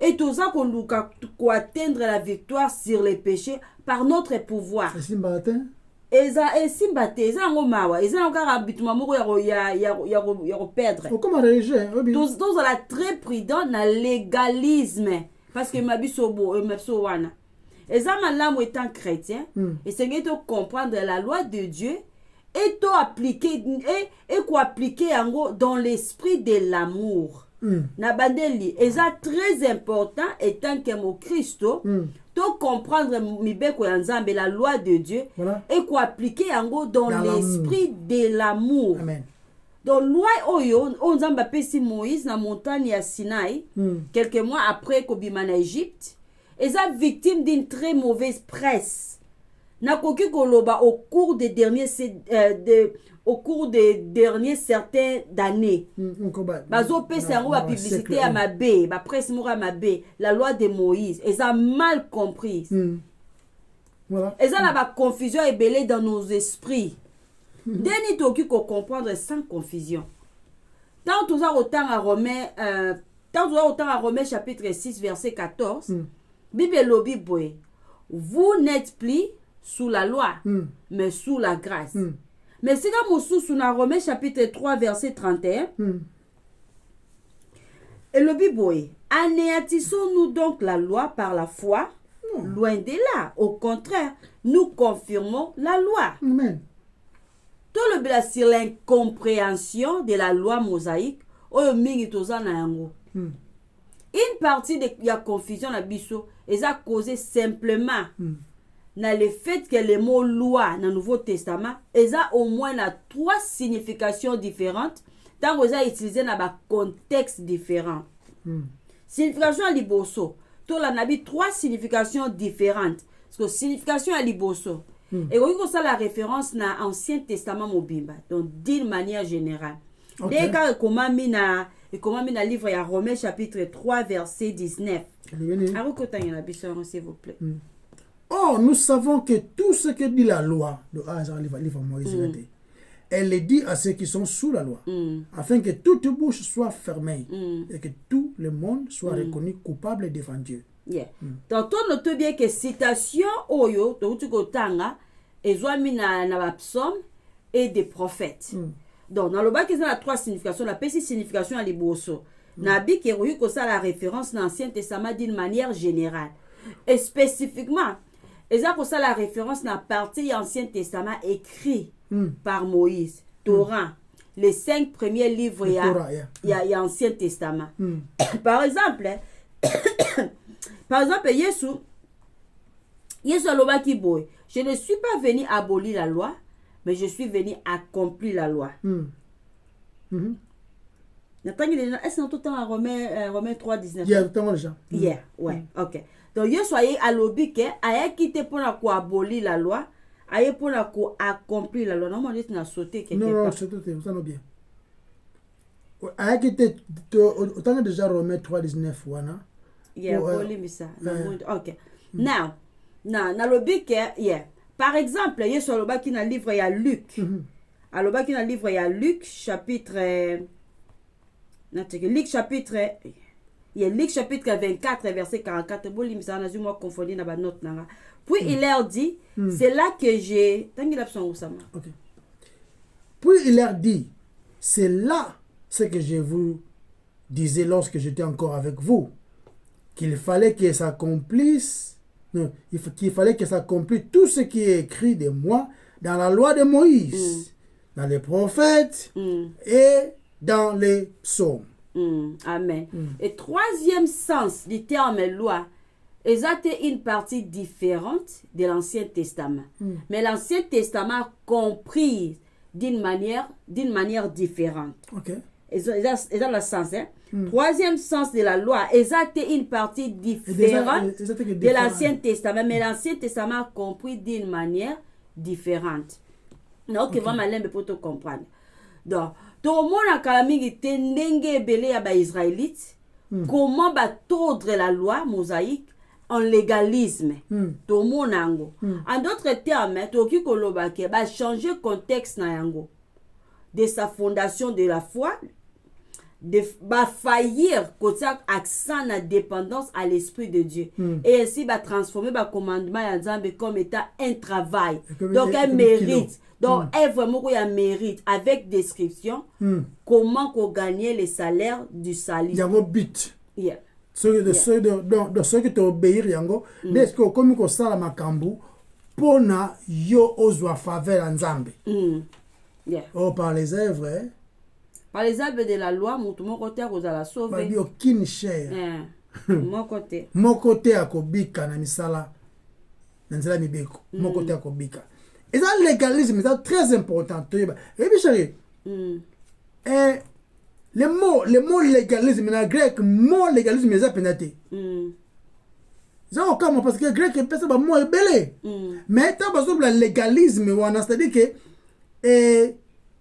et toza koluka ko atteindre la victoire sur les péchés par notre pouvoir. Eza ngo mawa, eza encore habituellement moko ya perdre. Comment réagir? Tous la très prudent na légalisme parce que mabiso wana. Eza malamu étant chrétien, et c'est que comprendre la loi de Dieu et to appliquer et quoi appliquer yango dans l'esprit de l'amour. na bandeli eza très important étant que mon Christo to comprendre mibeko ya Nzambe la loi de Dieu et qu'on appliquer yango dans l'esprit de l'amour. Amen. Donc loi oyo on Nzambe apesi Moïse na montagne ya Sinaï quelques mois après kobima na Égypte eza victime d'une très mauvaise presse. Nakoki koloba au cours des derniers certains d'années. Bazo pesa yango ba publicité à mabe, ba presse moko mabe, la loi de Moïse, ils ont mal compris. Voilà. Ils ont la confusion ébélée dans nos esprits. Deni toki ko comprendre sans confusion. Tant tout ça autant à Romains chapitre 6 verset 14. Bible lobi boy. Vous n'êtes plus sous la loi, mais sous la grâce. Mais si nous sommes dans Romains chapitre 3 verset 31, et le Bible, anéantissons-nous donc la loi par la foi? Loin de là. Au contraire, nous confirmons la loi. Amen. Tout le bla sur l'incompréhension de la loi mosaïque, une partie de la confusion na biso est causée simplement dans le fait que le mot loi dans le Nouveau Testament est au moins 3 significations différentes tant que ça utilisé dans un contexte différent. Signification à liboso, tout la nabi 3 significations différentes. Parce que signification à liboso et oui comme ça la référence dans l'Ancien Testament mobimba donc d'une manière générale. Dès que comment mina livre à Romains chapitre 3 verset 19. S'il vous plaît. Or, nous savons que tout ce que dit la loi, livre Moïse, elle le dit à ceux qui sont sous la loi, afin que toute bouche soit fermée et que tout le monde soit reconnu coupable devant Dieu. Donc, on note bien que citation oyo, tanga, na psaume et des prophètes. Donc, dans le bas, il y a 3 significations. La petite signification à l'iboso. Nabi qui est ça la référence dans l'Ancien Testament d'une manière générale. Et spécifiquement, il y a ça la référence dans la partie de l'Ancien Testament écrit par Moïse, Torah, les 5 premiers livres il y a l'Ancien Testament. Par exemple, Yesu aloba ki boy, je ne suis pas venu abolir la loi, mais je suis venu accomplir la loi. Est-ce que tout à Romains 3, 19? Yeah, ouais, ok. Donc, Yesu aye alobi ke aye kite pour abolir la loi, aye pour accomplir la loi. Non, on dit na sauté quelque part. Non, c'est ça bien. Aye kite autant déjà Romains 3, 19 wana. Yeah, ok. Now, na lobi ke yeah. Par exemple, Yesu aloba ki na livre ya Luc. Aloba ki na livre ya Luc chapitre Luc chapitre 24 verset 44. Puis il leur dit, c'est là que j'ai... Puis il leur dit, c'est là ce que je vous disais lorsque j'étais encore avec vous, qu'il fallait que s'accomplisse, qu'il fallait que s'accomplisse tout ce qui est écrit de moi dans la loi de Moïse, dans les prophètes et dans les psaumes. Amen. Et troisième sens du terme loi, c'est une partie différente de l'Ancien Testament. Mais l'Ancien Testament compris d'une manière différente. Ok. Et dans le sens, hein? Troisième sens de la loi, c'est une partie différente de l'Ancien Testament. Mais l'Ancien Testament compris d'une manière différente. Donc, il va m'aller pour te comprendre. Donc, tout le monde a quand même été ndenge belé à Israélites. Comment tordre la loi mosaïque en légalisme. Tout le monde ango. En d'autres termes, Toki Kolobake va changer le contexte na yango. De sa fondation de la foi, de faillir côté accent na dépendance à l'esprit de Dieu. Et ainsi va transformer le commandement comme étant un travail. Donc un mérite. Donc, vraiment, il y a mérite avec description comment gagner les salaires du salut. Il y a un but. Yeah. Ceux qui t'obéissent, est-ce que comme on sait la makambu, pour na yo ozwa faveur en Zambie. Yeah. Oh, par les œuvres Par les œuvres de la loi, mon côté kozala sauvé. Babi aucune chair. Mon côté. Mon côté akobika na misala. Na nzela mibeko. Mon côté akobika. Et ça légalisme c'est très important. Et puis chérie. Le mot légalisme en grec, mot légalisme est pénaté. Ça comme parce que le grec est pas ça mot belé. Mais t'as besoin de légalisme c'est-à-dire que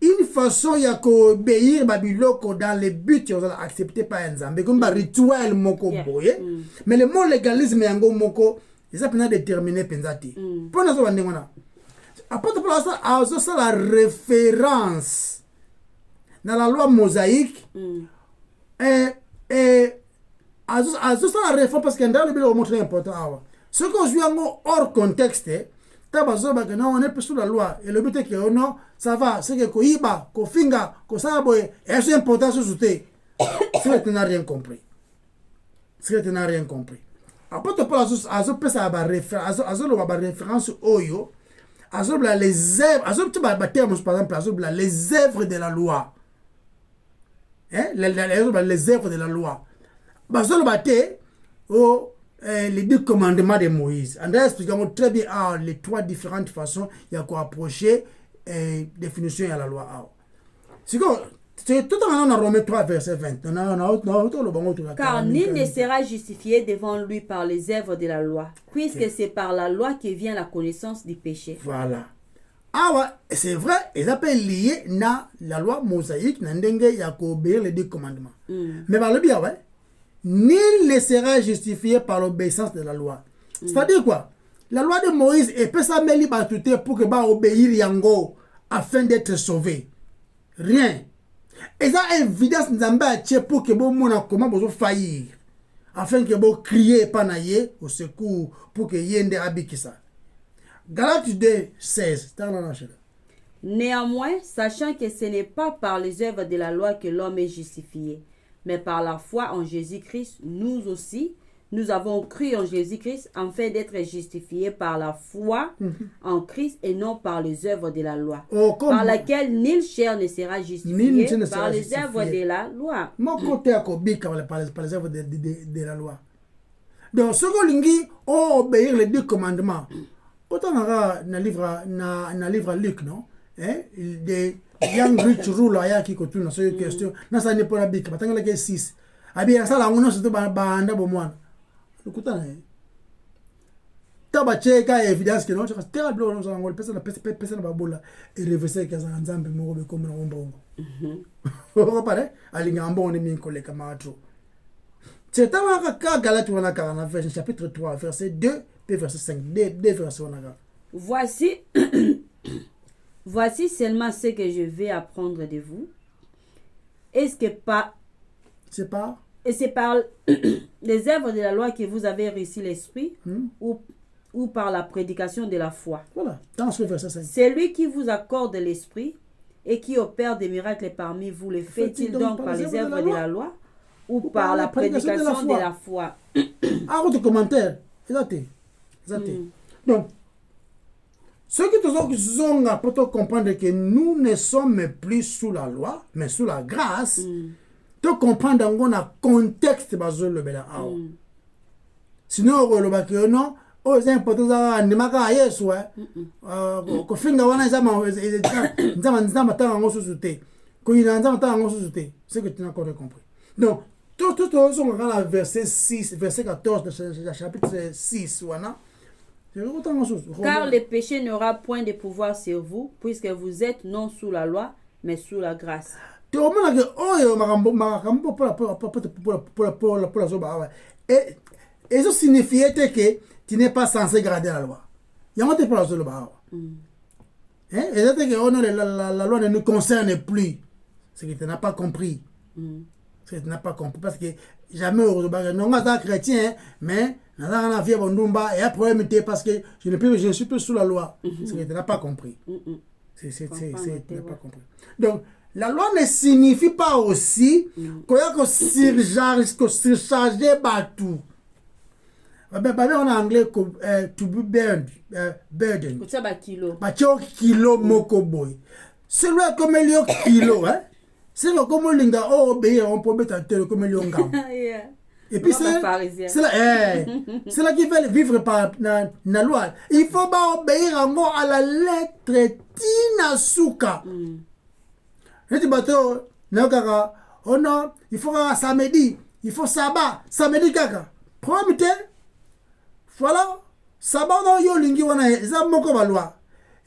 une façon il y a obéir babiloko dans les buts ils ont accepté par Nzambe comme un rituel moko boye. Mais le mot légalisme yango moko ils ont déterminé pensati. Pour nous on ndengona. Après tout ça la référence dans la loi mosaïque et à ça la réforme parce que dans le bilan montre important ce qu'on joue hors contexte on est plus sous la loi et le but est que non ça va c'est que koiba kofinga kosaboye et c'est important ce souté c'est que tu n'as rien compris après tu parles à ça ba référence oyo azobla les œuvres azobla ba termes par exemple azobla les œuvres de la loi. Les œuvres de la loi. Les 10 commandements de Moïse. André explique très bien les 3 différentes façons il y a quoi approcher définition à la loi. C'est tout en Romains 3 verset 20. Car nul ne sera justifié devant lui par les œuvres de la loi, puisque c'est par la loi que vient la connaissance du péché. Voilà. C'est vrai, ils appellent lié na la loi mosaïque, n'endenge ya obéir les 10 commandements. Mais par le bien, nul ne sera justifié par l'obéissance de la loi. C'est-à-dire quoi? La loi de Moïse est pas ça meli batouté pour que ba obéir yango afin d'être sauvé. Rien. Et ça évidence Nzambe a pour que bon mona comment besoin faillir afin que bon crier panaye au secours pour que yende abikisa. Galates 2, 16. Néanmoins, sachant que ce n'est pas par les œuvres de la loi que l'homme est justifié, mais par la foi en Jésus-Christ, nous aussi, nous avons cru en Jésus-Christ afin d'être justifiés par la foi en Christ et non par les œuvres de la loi, par laquelle nulle chair ne sera justifiée par les œuvres de la loi. Mon côté à Kobika par les œuvres de la loi. Donc, ce qu'on dit, obéir les 10 commandements. Autant dans le livre Luc, non? Des young rich rulers qui continuent dans cette question. Non, ça n'est pas la bique. Maintenant, il y a 6. Ah bien, ça, là, on a surtout banda bomouane. Écoutez, tabacheka évidence que non, c'est terrible. On a un personne va boula et reverser que ça ensemble me robe comme un bon. Vous comprenez? Alingambon on est mis collé comme un trou. C'est un cas Galates on a 49 chapitre 3 verset 2 et verset 5. Deux versets on a. Voici seulement ce que je vais apprendre de vous. Est-ce que pas c'est pas et c'est par les œuvres de la loi que vous avez reçu l'esprit ou par la prédication de la foi. Voilà, dans ce verset 5. C'est lui qui vous accorde l'esprit et qui opère des miracles parmi vous. Le fait-il donc par les œuvres de la loi ou par la prédication de la foi? Ah, votre commentaire. Exactement. Donc, ceux qui ont pour comprendre que nous ne sommes plus sous la loi, mais sous la grâce, tu comprends dans le contexte de la sinon, le non, c'est important de ne yesu kofinga wana c'est que tu n'as pas compris. Donc, tout on regarde le verset 6, verset 14 de chapitre 6. Car le péché n'aura point de pouvoir sur vous, puisque vous êtes non sous la loi, mais sous la grâce. Et ça signifiait que tu n'es pas censé garder la loi. Il y a un peu de loi. Et ça que la loi ne nous concerne plus. C'est que tu n'as pas compris. C'est que tu n'as pas compris. Parce que jamais non, on est chrétien, mais on a vie et après, parce que je ne suis plus sous la loi. C'est que tu n'as pas compris. Tu n'as pas compris. Donc, la loi ne signifie pas aussi qu'on a surchargé tout. En anglais, to be burden. Kilo moko boy. C'est vrai comme il y a kilo, hein? c'est le comme linga oh obéir on peut mettre comme lion gam. Yeah. Et puis c'est là qui veut vivre par la loi. Il faut pas obéir à la lettre tina suka. Je dis bateau nakaka oh non, il faut samedi, il faut samedi kaka. Promete. Voilà, sabbat dans yo lingi wana eza moko ba loi.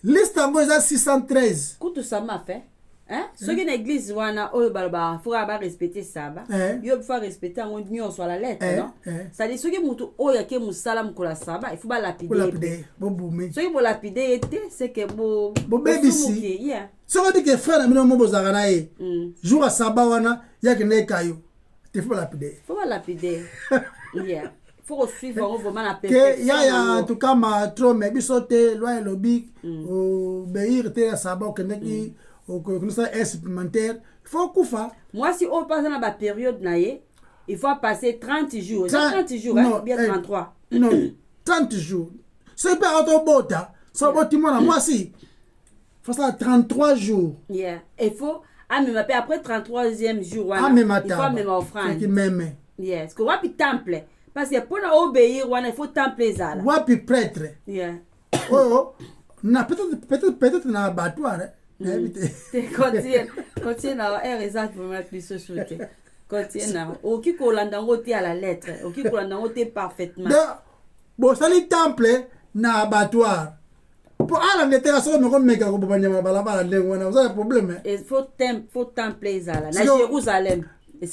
Liste yango eza 613. Kutu sama fait. Hein? Ceux qui une église wana oyo balba faut ba respecter sabbat. Yo faut respecter en union sur la lettre, non? Ça dit ceux qui mutu oyo ke musala mukola sabbat, il faut ba lapider. Bo boumé. Ceux qui bo lapider été c'est que bo bébisi. Yeah. Ceux qui que frère na mino mo bozaka na ye. Jour à sabbat wana ya ke ne kayo. Il faut lapider. Faut ba lapider. Yeah. Faut suivre vraiment la perfection. Ya en tout cas ma trop mais bisote loi lobby obéir te sabbat que neki au ça est supplémentaire. Il faut koufa. Moi si on passe dans la période naie, il faut passer 30 jours. 30 jours non, hein, bien 33. Non, 30 jours. C'est pas auto bota. Ça botiment moi si. Faut ça 33 jours. Yeah. Il faut même après 33e jour il faut même offrande. Qui m'aime. Yes, que wapi temple. Parce que pour obéir, il faut temple ça. Wapi prêtre. Yeah. Oh, na peut-être na abattoir. Continue na exact pour mettre plus sauté. Continue na. Oki kolanda ngote à la lettre. Oki kolanda ngote parfaitement. Bon, ça le temple na abattoir. Pour aller en intégration, mais comme mec, vous avez un problème. Il faut temple ça là. Na Jérusalem. Et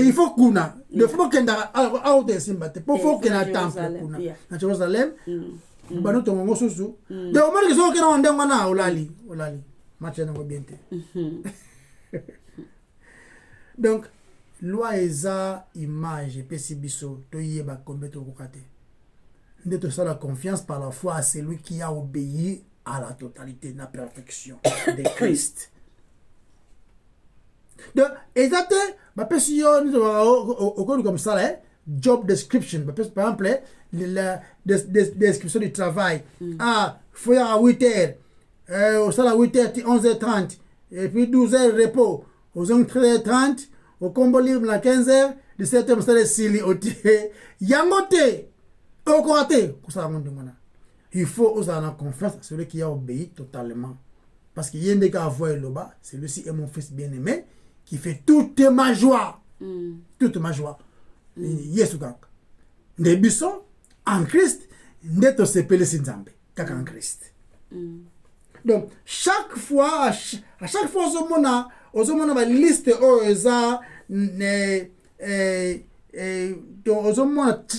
il faut kuna. Il faut que na out simbate. Pour faut que na temple kuna. Na Jérusalem. Bano tongo susu. De au moins que so que na ndenga na olali. Match na go bien. Donc loi eza image pesi biso to yeba kombeto kokate. Ndето ça la confiance par la foi à celui qui a obéi à la totalité, la perfection de Christ. Donc, exact, ma personne, comme ça, job description, par exemple, la description du travail. Ah, il faut y aller à 8 heures, au salaire à 8 heures, 11h30, et puis 12h repos, aux 13h30, au combo libre à 15h, 17h, au salaire sili, au thé, yangote. Il faut aussi avoir confiance à celui qui a obéi totalement. Parce qu'il y a des gars à voir là-bas, celui-ci est mon fils bien-aimé, qui fait toute ma joie. Toute ma joie. Yesu gang. Des buissons, en Christ, n'est pas séparé Sinzambe, kaka en Christ. Donc, chaque fois, à chaque fois, on a une liste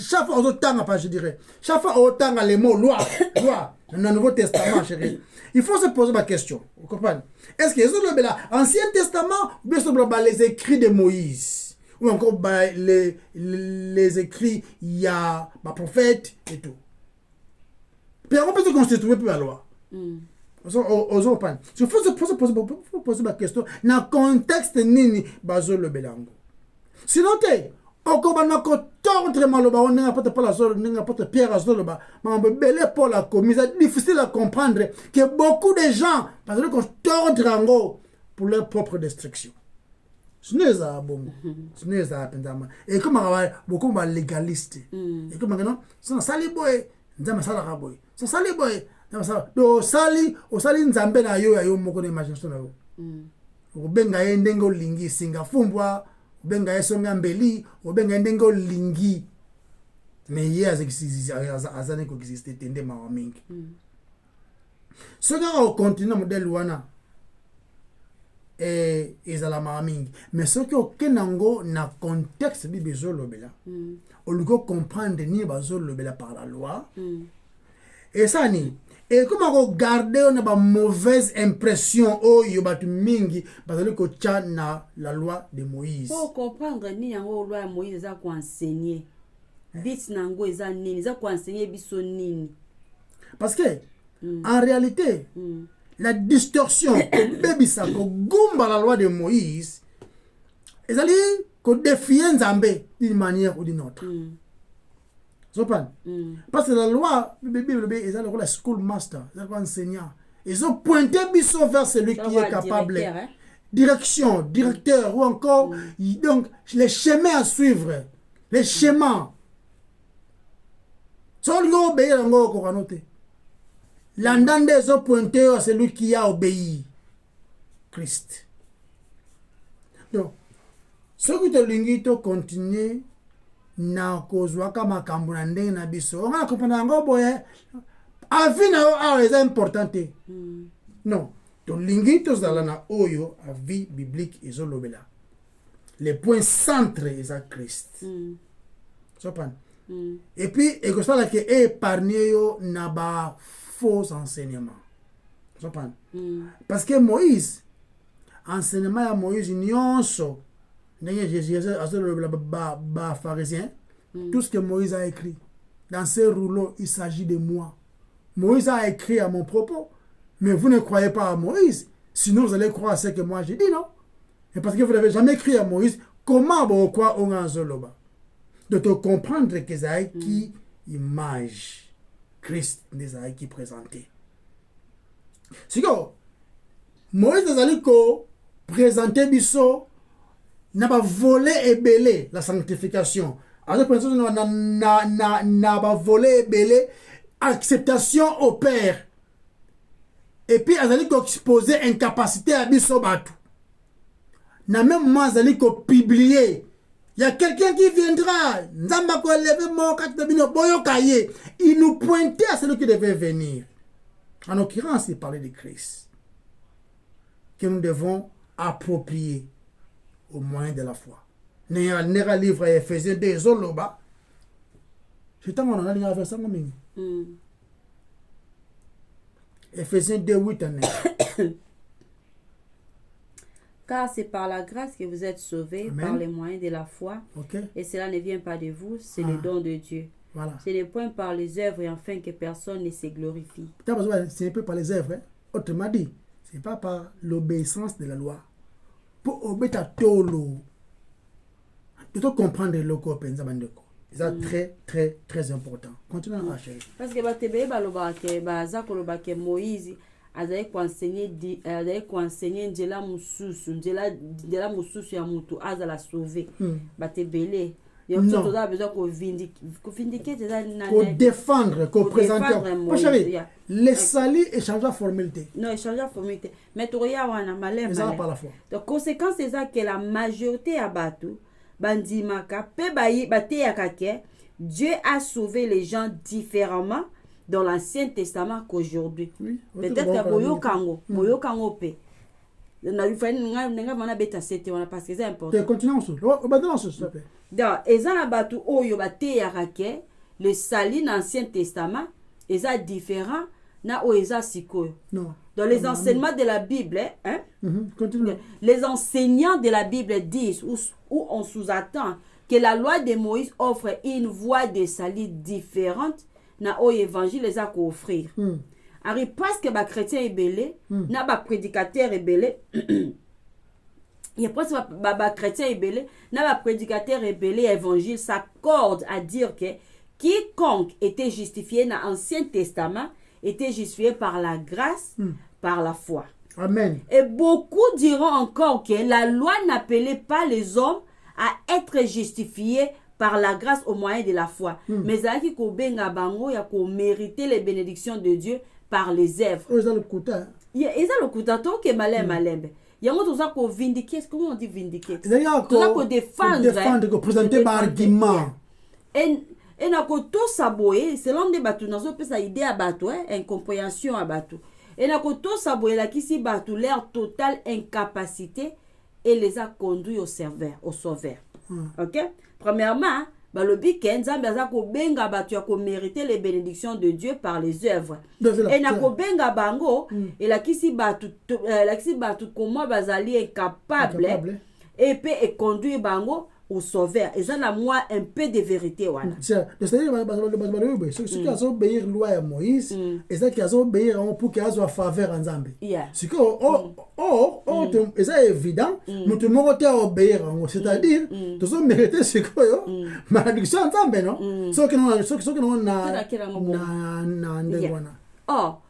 chaque fois je dirais chaque fois autant les mots loi dans le Nouveau Testament chérie, il faut se poser la question, vous comprenez, est-ce que l'Ancien Testament ou bien les écrits de Moïse ou encore les écrits il y a ma prophète et tout, puis on peut se constituer pour la loi. Il faut se poser la question dans le contexte nini bazo le belango, sinon encore maintenant que tordre maloba on n'a pas la zone n'a pas pierre à zone ba mais belé pour la commise c'est difficile à comprendre que beaucoup de gens parce que tordre en pour leur propre destruction. Ce n'est pas bon, ce n'est pas pendant et comme beaucoup de légalistes et comme maintenant ça sali boy nzama sala boy ça sali boy ça do sali o sali nzambe na yo moko na imagination na yo ubenga yendengo lingi singa fumbwa benga esonga mbeli obenga ndengo lingi mais hier azane ko existe tende ma mingi ce gars au continent modèle wana ezala ma mingi mais ce que kenango na contexte bi bezolo bela on lui comprendre ni bazolo bela par la loi et ça ni et comment garder on a mauvaise impression yo batu mingi bazali ko na la loi de Moïse. Pour comprendre ni yango loi Moïse za ko enseigner bit nango eza nini za ko enseigner biso nini, parce que en réalité la distorsion baby ça ko gumba la loi de Moïse ezali ko défier Nzambe d'une manière ou d'une autre. Parce que la loi, ils ont le school master, ils ont enseignant. Ils ont pointé biso vers celui qui est capable direction, directeur, ou encore, donc, les chemins à suivre, les schémas. Seulement obéir à noter. L'andande est pointé à celui qui a obéi. Christ. Donc, ce qui te l'invite continuer na kozwaka makambo na ndenge na biso. On va comprendre ngo boye. Avi na o est important. Non. Donc l'invite aux na oyo avi biblique ezolobela. Les points centres est Christ. Sopan. Et puis et que ça que épargner yo na ba faux enseignements. Sopan. Parce que Moïse enseignement à Moïse nyonso Jésus a pharisien, tout ce que Moïse a écrit dans ces rouleaux, il s'agit de moi. Moïse a écrit à mon propos, mais vous ne croyez pas à Moïse, sinon vous allez croire à ce que moi j'ai dit, non? Et parce que vous n'avez jamais écrit à Moïse, comment vous croyez au Nganzoloba? De te comprendre que c'est qui image Christ des qui présenté. C'est que Moïse a présenté biso n'a pas volé et belé la sanctification. Alors, n'a pas volé et belé acceptation au Père. Et puis, elle a exposé incapacité à Bissobatu. N'a même moi, elle a publié. Il y a quelqu'un qui viendra. Il nous pointait à celui qui devait venir. En l'occurrence, il parlait de Christ. Que nous devons approprier au moyen de la foi. Nera livre Ephésiens 2 zoloba. Je t'en ai dit avec ça moi. Ephésiens 2 8 Car c'est par la grâce que vous êtes sauvés. Amen. Par les moyens de la foi. Okay. Et cela ne vient pas de vous, c'est le don de Dieu. Voilà. Ce n'est point par les œuvres afin que personne ne se glorifie. C'est un peu par les œuvres. Hein? Autrement dit, ce n'est pas par l'obéissance de la loi. Pour obéir à Tolo, tu dois comprendre le corps. C'est très, très, très important. Continuons à chercher. Parce que Moïse azali kuenseigner njela mususu ya mutu azala sauver batebele non. Défendre, présenter. Les salis échangent la formalité. Non, échangent la formalité. Mais tu regardes, malin. Ça par la foi. Donc, conséquence, c'est ça que la majorité à Batou, Bandimaka, Pebayi, Bateyakake, Dieu a sauvé les gens différemment dans l'Ancien Testament qu'aujourd'hui. Oui, peut-être que Boyo Kango Pe. Parce que c'est important. Continuons sur. S'il te plaît. Donc, ezana batu oyo bateyakake le sali dans l'Ancien Testament eza différent na o eza sikoyo. Non. Dans les enseignements de la Bible, hein? Continue. Les enseignants de la Bible disent où on sous-attend que la loi de Moïse offre une voie de salut différente na o évangile eza ko offrir. Ari parce que ba chrétien ebele na ba prédicateur ebele il y a presque baba chrétien ébélé, n'a prédicateur ébélé, évangile s'accorde à dire que quiconque était justifié dans l'Ancien Testament était justifié par la grâce, par la foi. Amen. Et beaucoup diront encore que la loi n'appelait pas les hommes à être justifiés par la grâce au moyen de la foi. Mais ça qui kobenga bango ya ko mériter les bénédictions de Dieu par les œuvres. Ils ont le couteau. Ils ont le couteau qui est malin. Il y a un autre qui vindiquer. Comment on dit vindiquer? C'est-à-dire qu'on défendre, qu'on présenter par argument. Et na ko to saboye, selon des bateaux, nous avons ça idée à bateau, incompréhension à bateau. Et na ko to saboye la qui si bateau leur totale incapacité et les a conduits au sauveur. Ok? Premièrement, le week-end, Zambaza ko benga batu ya ko mériter les bénédictions de Dieu par les œuvres. Et na ko benga bango et la kisi batu comment bazali incapable et puis et conduire bango au sauveur. Et ça na moi un peu de vérité wana. C'est-à-dire ceux qui ont obéir loi à Moïse et ceux qui ont obéir pour qu'ils aient faveur en Zambie. C'est que c'est évident, nous tout le monde doit obéir, c'est-à-dire tous ont mérité ce que malédiction en Zambie, non? Ceux qui n'ont Or,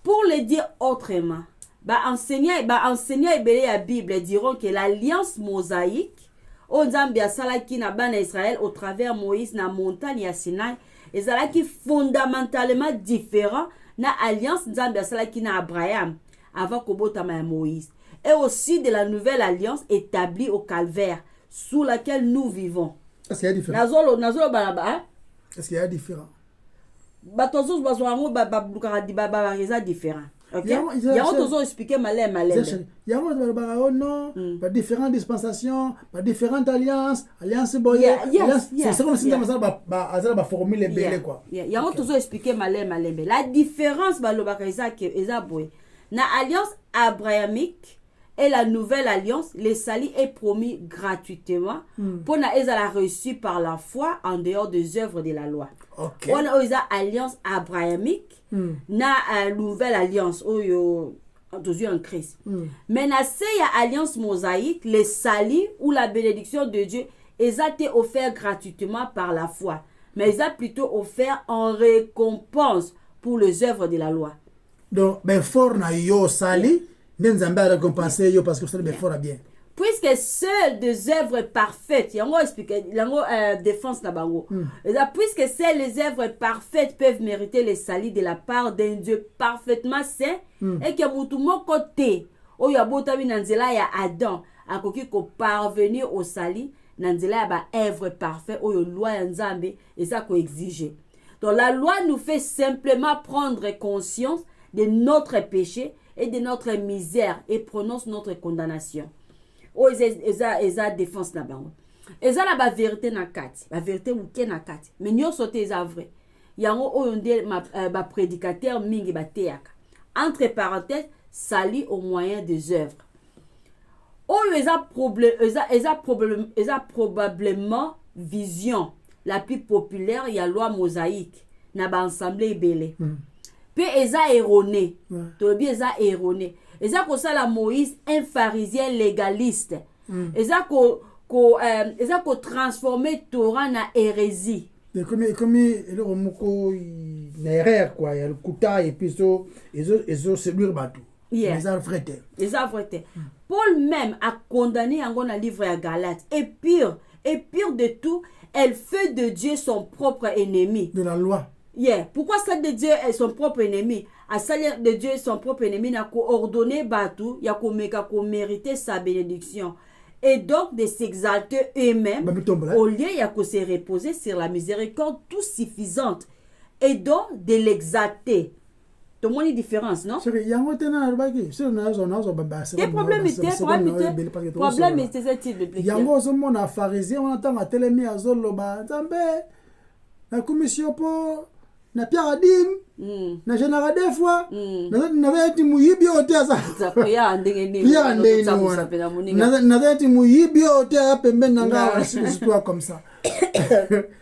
pour le dire autrement, enseignant ebele ya Bible diront que l'alliance mosaïque oyo Nzambe asalaki na bana Israël au travers Moïse na montagne ya Sinaï ezalaki fondamentalement différent na alliance Nzambe asalaki na Abraham avant kobotama ya Moïse, et aussi de la nouvelle alliance établie au calvaire sous laquelle nous vivons. Est-ce qu'il y a différent? Est-ce qu'il y a différent? Batozo bazwango babukara di baba reza différent. OK? Yango tozo expliquer malem. Yango baba non, pas différentes dispensations, pas différentes alliances boye. C'est comme si dans ça ba formule belé quoi. Yango tozo expliquer malem. La différence balobaka eza boye. Na alliance abrahamique et la nouvelle alliance, le salut est promis gratuitement pour na ezala reçu par la foi en dehors des œuvres de la loi. OK. On a une alliance abrahamique, na nouvelle alliance oyo en Christ. Mais na cette alliance mosaïque, le salut ou la bénédiction de Dieu a été offert gratuitement par la foi, mais ils a plutôt offert en récompense pour les œuvres de la loi. Donc fort na yo sali, Nzambe a récompensé yo parce que ça fort bien. Puisque seules des œuvres parfaites, yango expliquer, yango défense na bango. Puisque seules les œuvres parfaites peuvent mériter le salut de la part d'un Dieu parfaitement saint, et que mutu moko te oyo abotami na nzela ya Adam akoki ko parvenir au salut na nzela ya ba œuvre parfait oyo loi ya Nzambe eza ko exiger. Donc la loi nous fait simplement prendre conscience de notre péché et de notre misère et prononce notre condamnation. Oh, eza défense na bango. Eza la ba vérité na kati, ba vérité muke na kati. Mais nyonso te eza vrai. Yango oyo nde ba prédicateur mingi ba teaka. Entre parenthèses, sali au moyen des œuvres. Oyo eza probablement vision la plus populaire ya loi mosaïque na ba assemblée ebele. Pe eza erroné. Tobi eza erroné. Eza ko sala Moïse un pharisien légaliste. Eza ko transformer Torah na hérésie. Comme le romoko na erreur quoi, il y a le kuta et puis eso séduire bateau. Eza vrai. Paul même a condamné yango na livre ya Galates. Et pire de tout, elle fait de Dieu son propre ennemi. De la loi. Pourquoi ça de Dieu est son propre ennemi? À ça de Dieu est son propre ennemi, n'a coordonné Batou, il y a qu'on mériter sa bénédiction. Et donc de s'exalter eux-mêmes, au lieu il y a qu'on se reposer sur la miséricorde tout suffisante. Et donc de l'exalter. Tout le monde est différence, non? Il y a un problème, c'est ce type de il y a un pharisien, on entend à télémé à Zoloba, la commission pour na Pierre Adim, na général des fois, na été mouyibi au théâtre. Pierre na été mouyibi au théâtre, pemben nanga, histoire comme ça.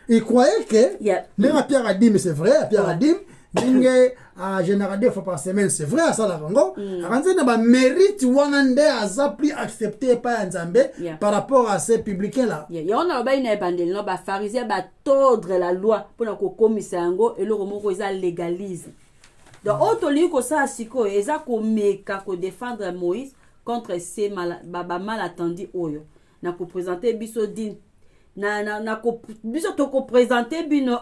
Il croyait que, même Pierre Adim, c'est vrai, Pierre Adim, Ninge à général des fois par semaine, c'est vrai ça la rango. Aranze na ba mérite wanande aza plus accepté par Nzambe par rapport à ces publicains là. On a ba ina bandel no ba pharisien ba tordre la loi pour na ko komisa yango et le romoko eza légalise. Donc auto li ko sa siko eza ko meka ko défendre Moïse contre ces malentendus oyo. Na ko présenter biso din na ko biso to ko présenter bino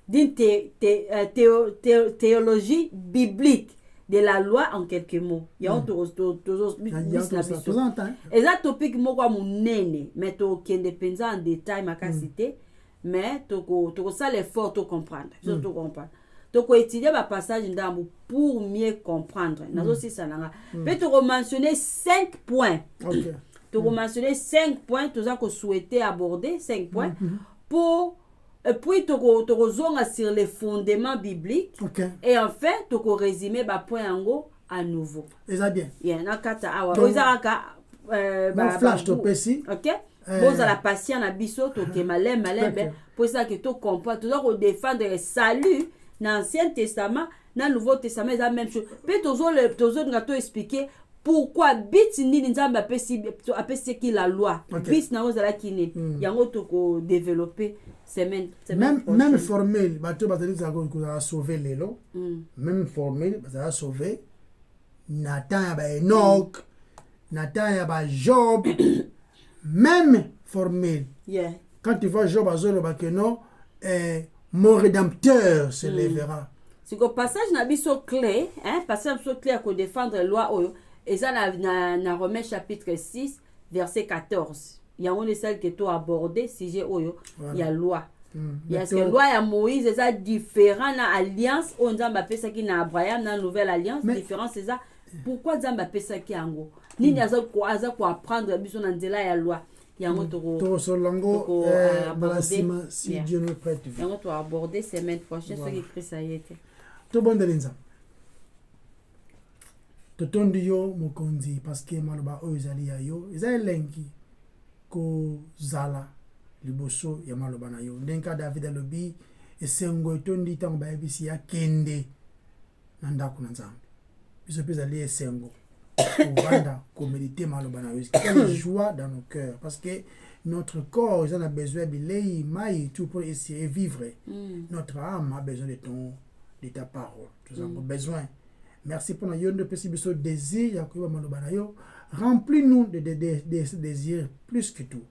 d'une théologie biblique de la loi en quelques mots. Il y a un topic moko munene, mais to kende penza en détail ma cité, mais to ça l'effort to comprendre. To comprendre. To ko étudier ba passage ndambu pour mieux comprendre. Nazo si ça nanga. Peut to mentionner 5 points. OK. To mentionner 5 points to ça ko souhaiter aborder 5 points pour et puis tu as sur les fondements bibliques. Et enfin tu as résumé ba point ango à nouveau. Et ça bien. Il y a kata awa ozaka flash to pesi. OK. Bon la patient na biso to ke malem pour ça que tu comprends tu dois défendre le salut dans l'Ancien Testament, dans le Nouveau Testament, c'est la même chose. Puis tu dois expliquer pourquoi bit ni nzambe apesi ki la loi. Bit na ozala kini. Yango to ko développer même formule bateau batali za ko sauver lelo même formule ça a sauver na temps ya ba Enoch na temps ya ba Job même formule Yeah. quand tu vois Job azoloba que non mon rédempteur se lèvera. C'est que passage na biso clé, hein, passage na biso clé à défendre loi oyo, et ça na Romains chapitre 6 verset 14. Il y a une celle que tu as abordé sujet oyo, il y a loi. Il y a ce que loi ya Moïse c'est ça différent na alliance on Nzamba pesa ki na Abraham na nouvelle alliance différent c'est ça. Pourquoi Nzamba pesa ki yango? Nini aza ko apprendre biso na nzela ya loi. Yango to solango balasima si Dieu nous prête. Yango to aborder semaine prochaine ce qui Christ a été. To bondelinza. To tondi yo mokonzi parce que maloba oyo ezali ya yo ezali lengi ko zala liboso ya maloba na yo ndenka David alobi esengo etondi ntango bayebisi ya kende na ndako na Nzambe biso mpe ezali esengo kovanda koméditer maloba na yo quelle joie dans nos cœurs parce que notre corps en a besoin bilei mai tout pour essayer vivre notre âme a besoin de ta parole nous avons besoin. Merci pour nous de possible désir ya koyeba maloba na yo remplis-nous de désirs plus que tout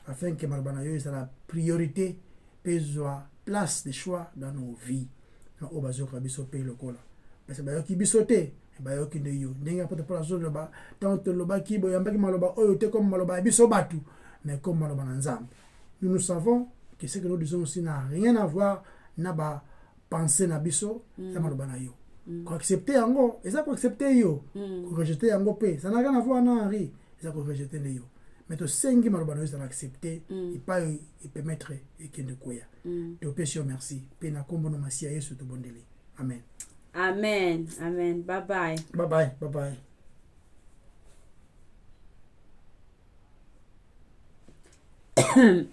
afin que maloba na yo soit la priorité pezwa place de choix dans nos vies na obazoka biso pe lokola parce que bayoki biso te bayoki nde yo ndenge apôtre Paul azoloba tant lobaki boyambaki maloba oyo te comme maloba ya biso batu mais comme maloba na Nzambe. Nous savons que ce que nous disons aussi n'a rien à voir na ba penser na biso ya maloba na yo ko accepter yango eza ko accepter yo ko rejeter yango pe ça n'a rien à voir na Henri eza ko rejeter le yo mais to sengi maloba na yo ça accepter et pas et permettre et que de koya to pesi merci pe na kombo no masia Yesu to bondeli amen. Amen. Amen. Bye bye. Bye bye. Bye bye.